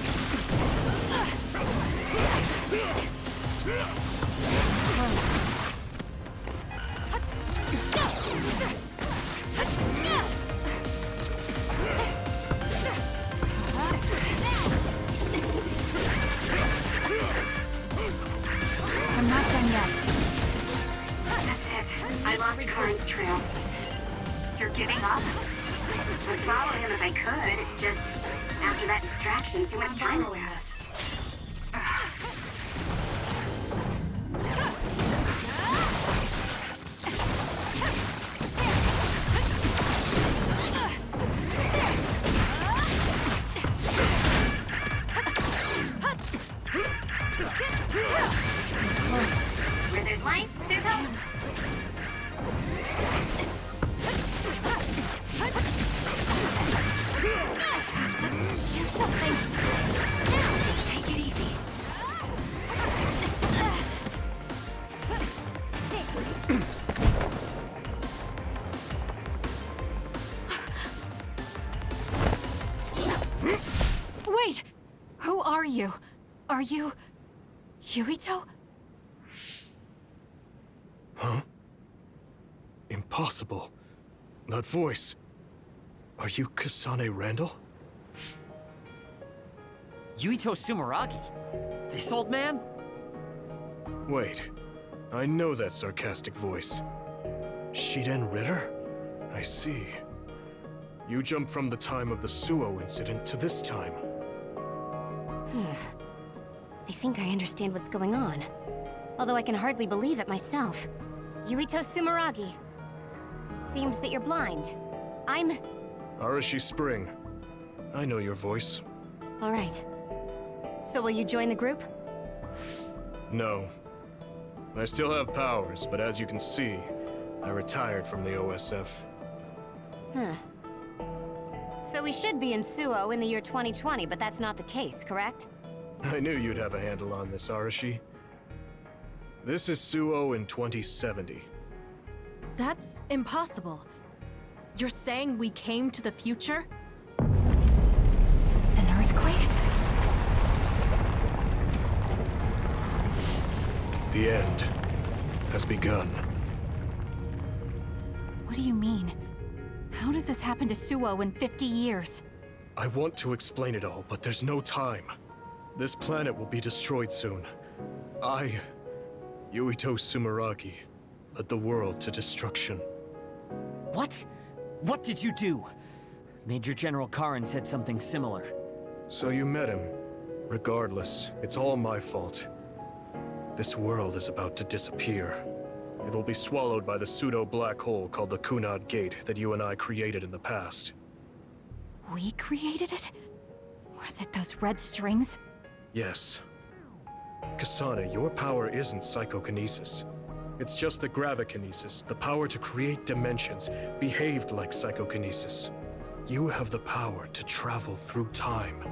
Speaker 13: I'm not done yet.
Speaker 2: That's it. I lost Karin's trail. You're giving up? I'd follow him if I could. It's just, after that distraction, too much time will pass. Where there's light, there's hope.
Speaker 11: Do something.
Speaker 2: Take it easy.
Speaker 4: Wait! Who are you? Are you... Yuito?
Speaker 9: Huh? Impossible. That voice. Are you Kasane Randall?
Speaker 10: Yuito Sumeragi? This old man?
Speaker 9: Wait. I know that sarcastic voice. Shiden Ritter? I see. You jumped from the time of the Suo incident to this time.
Speaker 3: I think I understand what's going on. Although I can hardly believe it myself. Yuito Sumeragi. It seems that you're blind. I'm...
Speaker 9: Arashi Spring. I know your voice.
Speaker 3: All right. So will you join the group?
Speaker 9: No. I still have powers, but as you can see, I retired from the OSF.
Speaker 3: Huh. So we should be in Suo in the year 2020, but that's not the case, correct?
Speaker 9: I knew you'd have a handle on this, Arashi. This is Suo in 2070.
Speaker 13: That's impossible. You're saying we came to the future?
Speaker 4: An earthquake?
Speaker 9: The end has begun.
Speaker 4: do you mean? How does this happen to Suo in 50 years?
Speaker 9: I want to explain it all, but there's no time. This planet will be destroyed soon. Yuito Sumeragi, led the world to destruction.
Speaker 10: What? What did you do? Major General Karin said something similar.
Speaker 9: So you met him. Regardless, it's all my fault. This world is about to disappear. It will be swallowed by the pseudo-black hole called the Kunad Gate that you and I created in the past.
Speaker 4: We created it? Was it those red strings?
Speaker 9: Yes. Kasane, your power isn't psychokinesis. It's just the gravikinesis, the power to create dimensions, behaved like psychokinesis. You have the power to travel through time.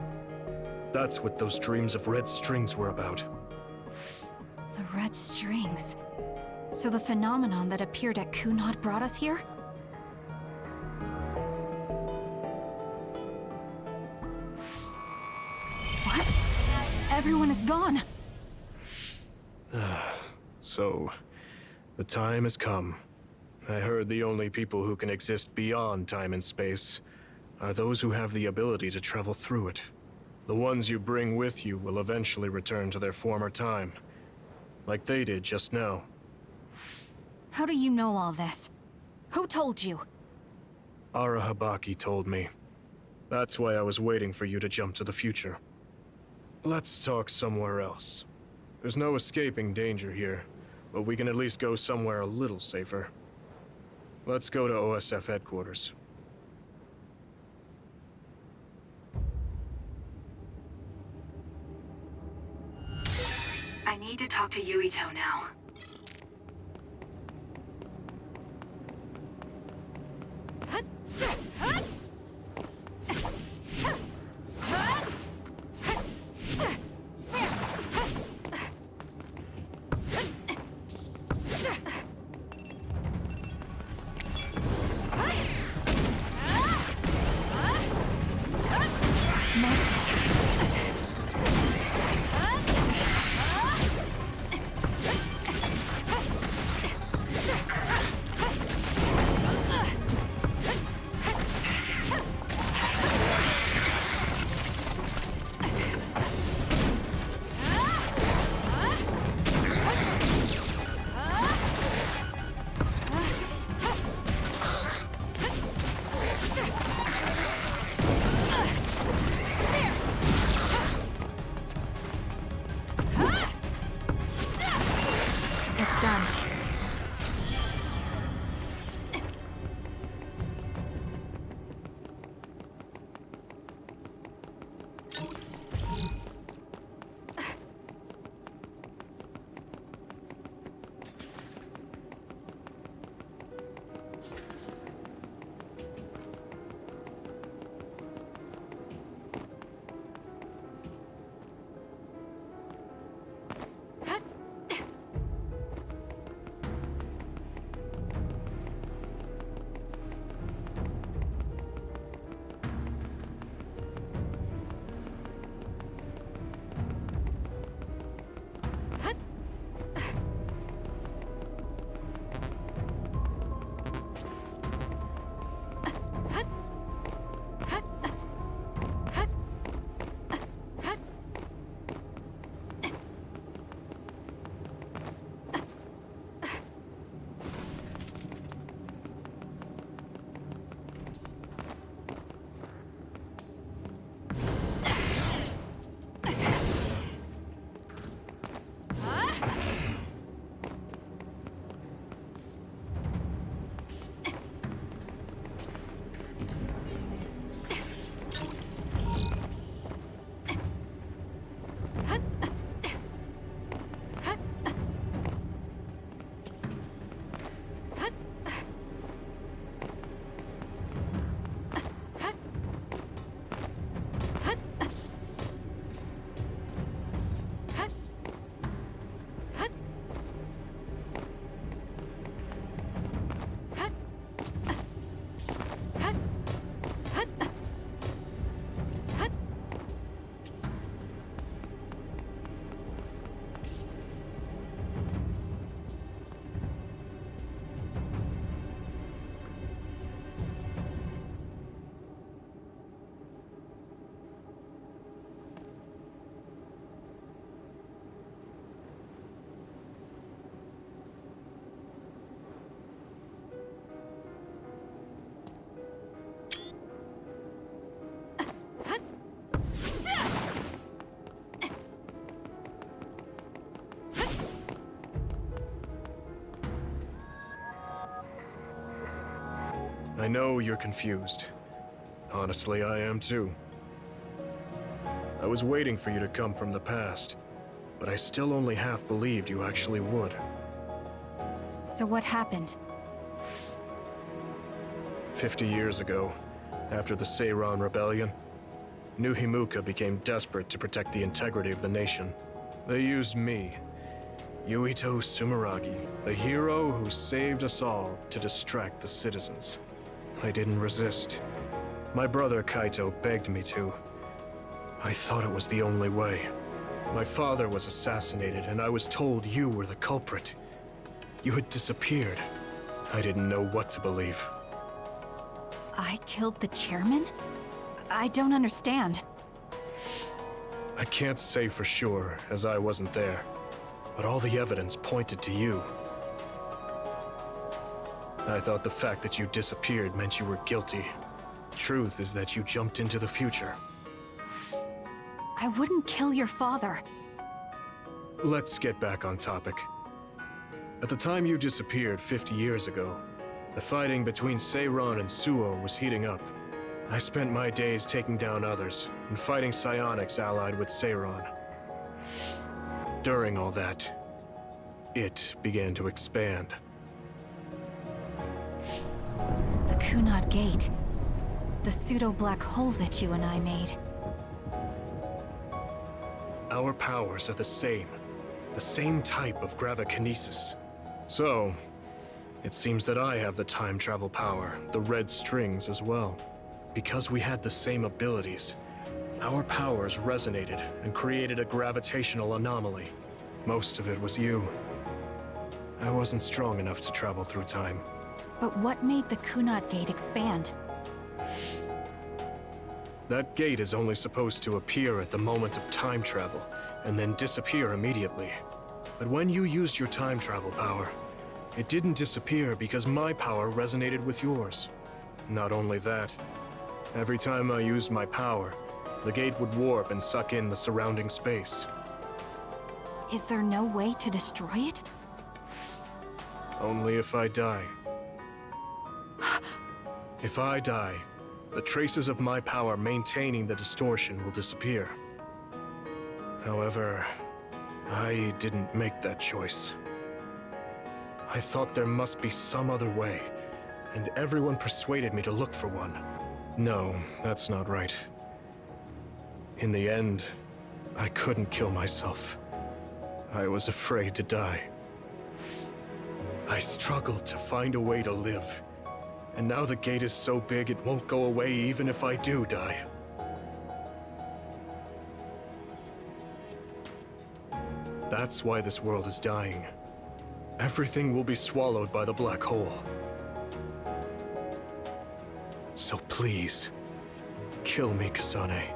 Speaker 9: That's what those dreams of red strings were about.
Speaker 4: The red strings. So the phenomenon that appeared at Kunad brought us here? What? Everyone is gone.
Speaker 9: So, the time has come. I heard the only people who can exist beyond time and space are those who have the ability to travel through it. The ones you bring with you will eventually return to their former time, like they did just now.
Speaker 4: How do you know all this? Who told you?
Speaker 9: Arahabaki told me. That's why I was waiting for you to jump to the future. Let's talk somewhere else. There's no escaping danger here, but we can at least go somewhere a little safer. Let's go to OSF headquarters.
Speaker 2: I need to talk to Yuito now.
Speaker 9: I know you're confused. Honestly, I am too. I was waiting for you to come from the past, but I still only half believed you actually would.
Speaker 4: So what happened?
Speaker 9: 50 years ago, after the Seiran Rebellion, New Himuka became desperate to protect the integrity of the nation. They used me, Yuito Sumeragi, the hero who saved us all, to distract the citizens. I didn't resist. My brother Kaito begged me to. I thought it was the only way. My father was assassinated, and I was told you were the culprit. You had disappeared. I didn't know what to believe.
Speaker 4: I killed the chairman? I don't understand.
Speaker 9: I can't say for sure, as I wasn't there, but all the evidence pointed to you. I thought the fact that you disappeared meant you were guilty. Truth is that you jumped into the future.
Speaker 4: I wouldn't kill your father.
Speaker 9: Let's get back on topic. At the time you disappeared 50 years ago, the fighting between Seiran and Suo was heating up. I spent my days taking down others and fighting psionics allied with Seiran. During all that, it began to expand.
Speaker 4: The Kunad Gate. The pseudo-black hole that you and I made.
Speaker 9: Our powers are the same type of gravikinesis. So, it seems that I have the time travel power, the red strings as well. Because we had the same abilities, our powers resonated and created a gravitational anomaly. Most of it was you. I wasn't strong enough to travel through time.
Speaker 4: But what made the Kunad Gate expand?
Speaker 9: That gate is only supposed to appear at the moment of time travel, and then disappear immediately. But when you used your time travel power, it didn't disappear because my power resonated with yours. Not only that, every time I used my power, the gate would warp and suck in the surrounding space.
Speaker 4: Is there no way to destroy it?
Speaker 9: Only if I die. If I die, the traces of my power maintaining the distortion will disappear. However, I didn't make that choice. I thought there must be some other way, and everyone persuaded me to look for one. No, that's not right. In the end, I couldn't kill myself. I was afraid to die. I struggled to find a way to live. And now the gate is so big it won't go away even if I do die. That's why this world is dying. Everything will be swallowed by the black hole. So please, kill me, Kasane.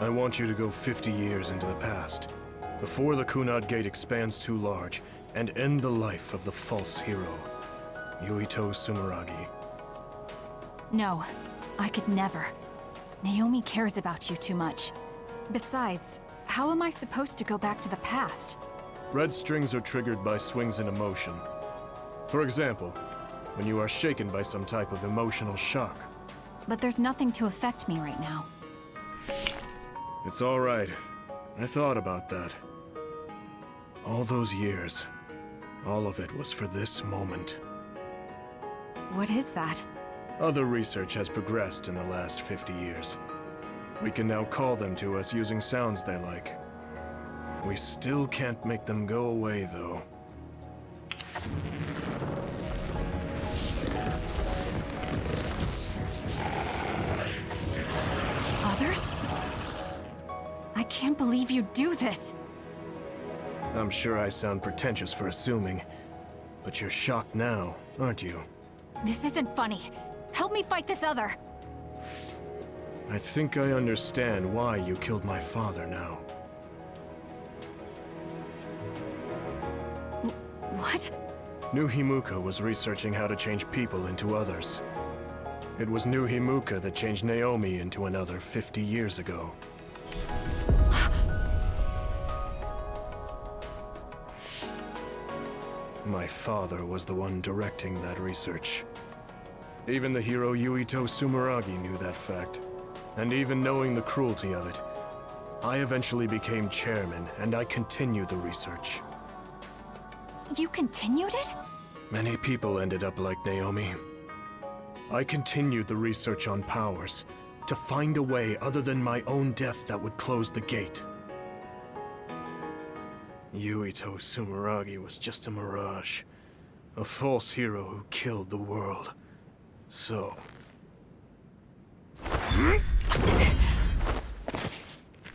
Speaker 9: I want you to go 50 years into the past, before the Kunad Gate expands too large, and end the life of the false hero, Yuito Sumeragi.
Speaker 4: No, I could never. Naomi cares about you too much. Besides, how am I supposed to go back to the past?
Speaker 9: Red strings are triggered by swings in emotion. For example, when you are shaken by some type of emotional shock.
Speaker 4: But there's nothing to affect me right now.
Speaker 9: It's all right. I thought about that. All those years, all of it was for this moment.
Speaker 4: What is that?
Speaker 9: Other research has progressed in the last 50 years. We can now call them to us using sounds they like. We still can't make them go away, though.
Speaker 4: Others? I can't believe you do this!
Speaker 9: I'm sure I sound pretentious for assuming, but you're shocked now, aren't you?
Speaker 4: This isn't funny. Help me fight this other!
Speaker 9: I think I understand why you killed my father now.
Speaker 4: What?
Speaker 9: New Himuka was researching how to change people into others. It was New Himuka that changed Naomi into another 50 years ago. My father was the one directing that research. Even the hero Yuito Sumeragi knew that fact. And even knowing the cruelty of it, I eventually became chairman, and I continued the research.
Speaker 4: You continued it?
Speaker 9: Many people ended up like Naomi. I continued the research on powers, to find a way other than my own death that would close the gate. Yuito Sumeragi was just a mirage. A false hero who killed the world. So...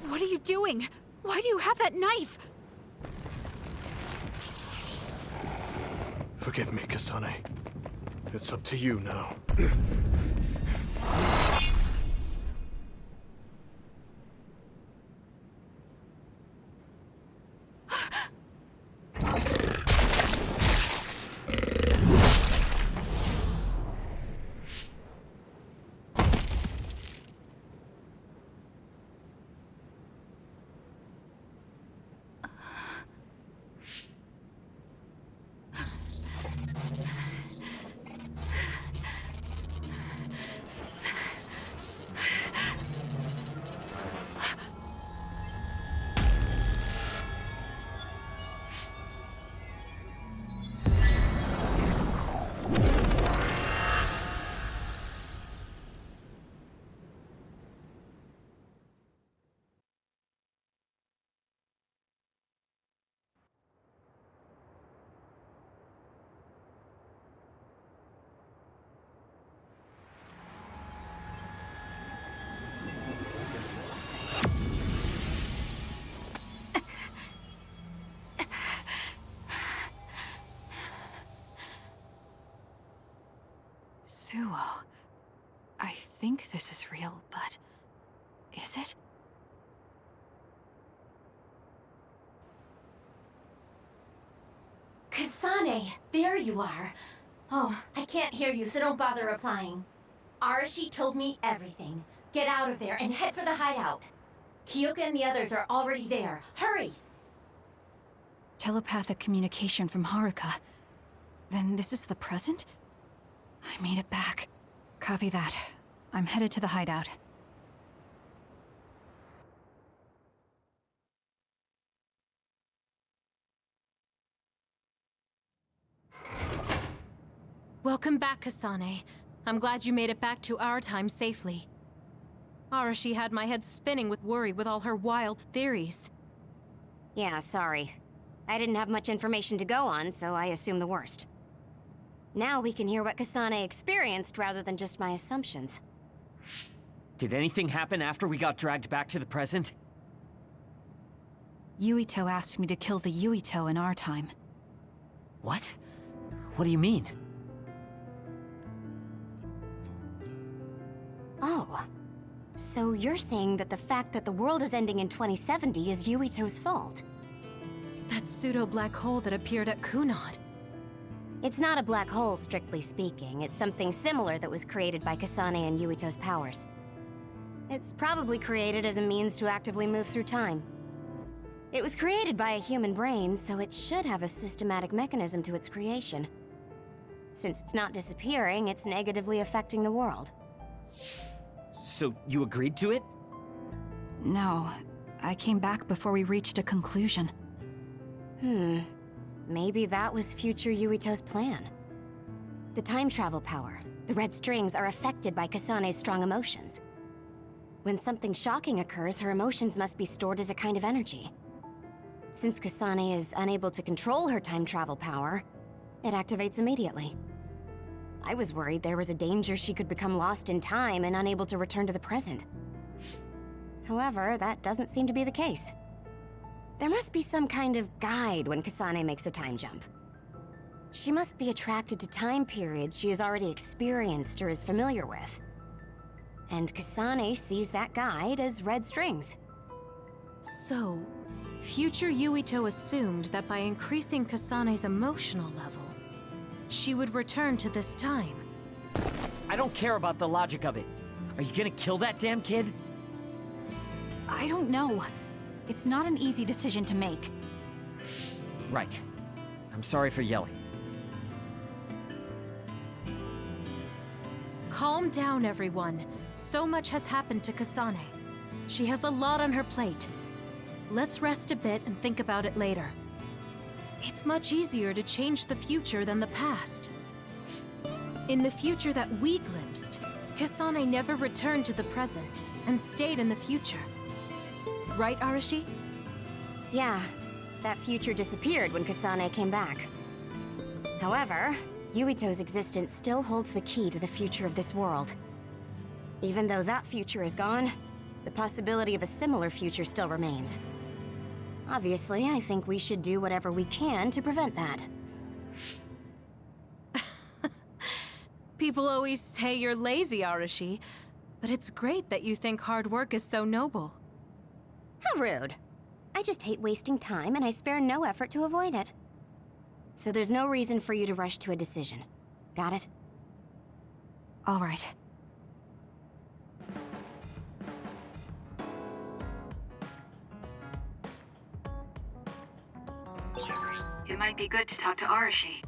Speaker 4: What are you doing? Why do you have that knife?
Speaker 9: Forgive me, Kasane. It's up to you now.
Speaker 4: Suo. I think this is real, but... is it?
Speaker 11: Kasane, there you are. Oh, I can't hear you, so don't bother replying. Arashi told me everything. Get out of there and head for the hideout. Kyoka and the others are already there. Hurry!
Speaker 4: Telepathic communication from Haruka. Then this is the present? I made it back. Copy that. I'm headed to the hideout.
Speaker 13: Welcome back, Kasane. I'm glad you made it back to our time safely. Arashi had my head spinning with worry with all her wild theories.
Speaker 3: Yeah, sorry. I didn't have much information to go on, so I assumed the worst. Now we can hear what Kasane experienced rather than just my assumptions.
Speaker 10: Did anything happen after we got dragged back to the present?
Speaker 4: Yuito asked me to kill the Yuito in our time.
Speaker 10: What? What do you mean?
Speaker 3: Oh. So you're saying that the fact that the world is ending in 2070 is Yuito's fault?
Speaker 13: That pseudo-black hole that appeared at Kunad.
Speaker 3: It's not a black hole, strictly speaking. It's something similar that was created by Kasane and Yuito's powers. It's probably created as a means to actively move through time. It was created by a human brain, so it should have a systematic mechanism to its creation. Since it's not disappearing, it's negatively affecting the world.
Speaker 10: So you agreed to it?
Speaker 4: No. I came back before we reached a conclusion.
Speaker 3: Maybe that was future Yuito's plan. The time travel power, the red strings, are affected by Kasane's strong emotions. When something shocking occurs, her emotions must be stored as a kind of energy. Since Kasane is unable to control her time travel power, it activates immediately. I was worried there was a danger she could become lost in time and unable to return to the present. However, that doesn't seem to be the case. There must be some kind of guide when Kasane makes a time jump. She must be attracted to time periods she has already experienced or is familiar with. And Kasane sees that guide as red strings.
Speaker 13: So, future Yuito assumed that by increasing Kasane's emotional level, she would return to this time.
Speaker 10: I don't care about the logic of it. Are you gonna kill that damn kid?
Speaker 4: I don't know. It's not an easy decision to make.
Speaker 10: Right. I'm sorry for yelling.
Speaker 13: Calm down, everyone. So much has happened to Kasane. She has a lot on her plate. Let's rest a bit and think about it later. It's much easier to change the future than the past. In the future that we glimpsed, Kasane never returned to the present and stayed in the future. Right, Arashi?
Speaker 3: Yeah, that future disappeared when Kasane came back. However, Yuito's existence still holds the key to the future of this world. Even though that future is gone, the possibility of a similar future still remains. Obviously, I think we should do whatever we can to prevent that.
Speaker 13: People always say you're lazy, Arashi, but it's great that you think hard work is so noble.
Speaker 3: How rude. I just hate wasting time, and I spare no effort to avoid it. So there's no reason for you to rush to a decision. Got it?
Speaker 13: All right.
Speaker 2: It might be good to talk to Arashi.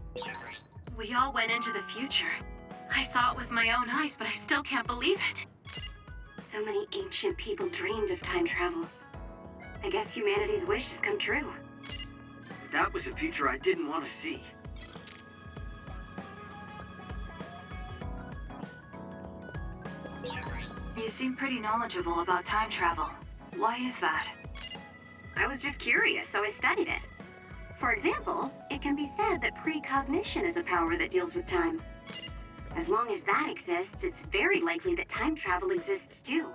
Speaker 2: We all went into the future. I saw it with my own eyes, but I still can't believe it.
Speaker 14: So many ancient people dreamed of time travel. I guess humanity's wish has come true.
Speaker 1: That was a future I didn't want to see.
Speaker 2: You seem pretty knowledgeable about time travel. Why is that?
Speaker 14: I was just curious, so I studied it. For example, it can be said that precognition is a power that deals with time. As long as that exists, it's very likely that time travel exists too.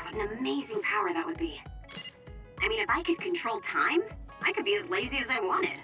Speaker 14: What an amazing power that would be. I mean, if I could control time, I could be as lazy as I wanted.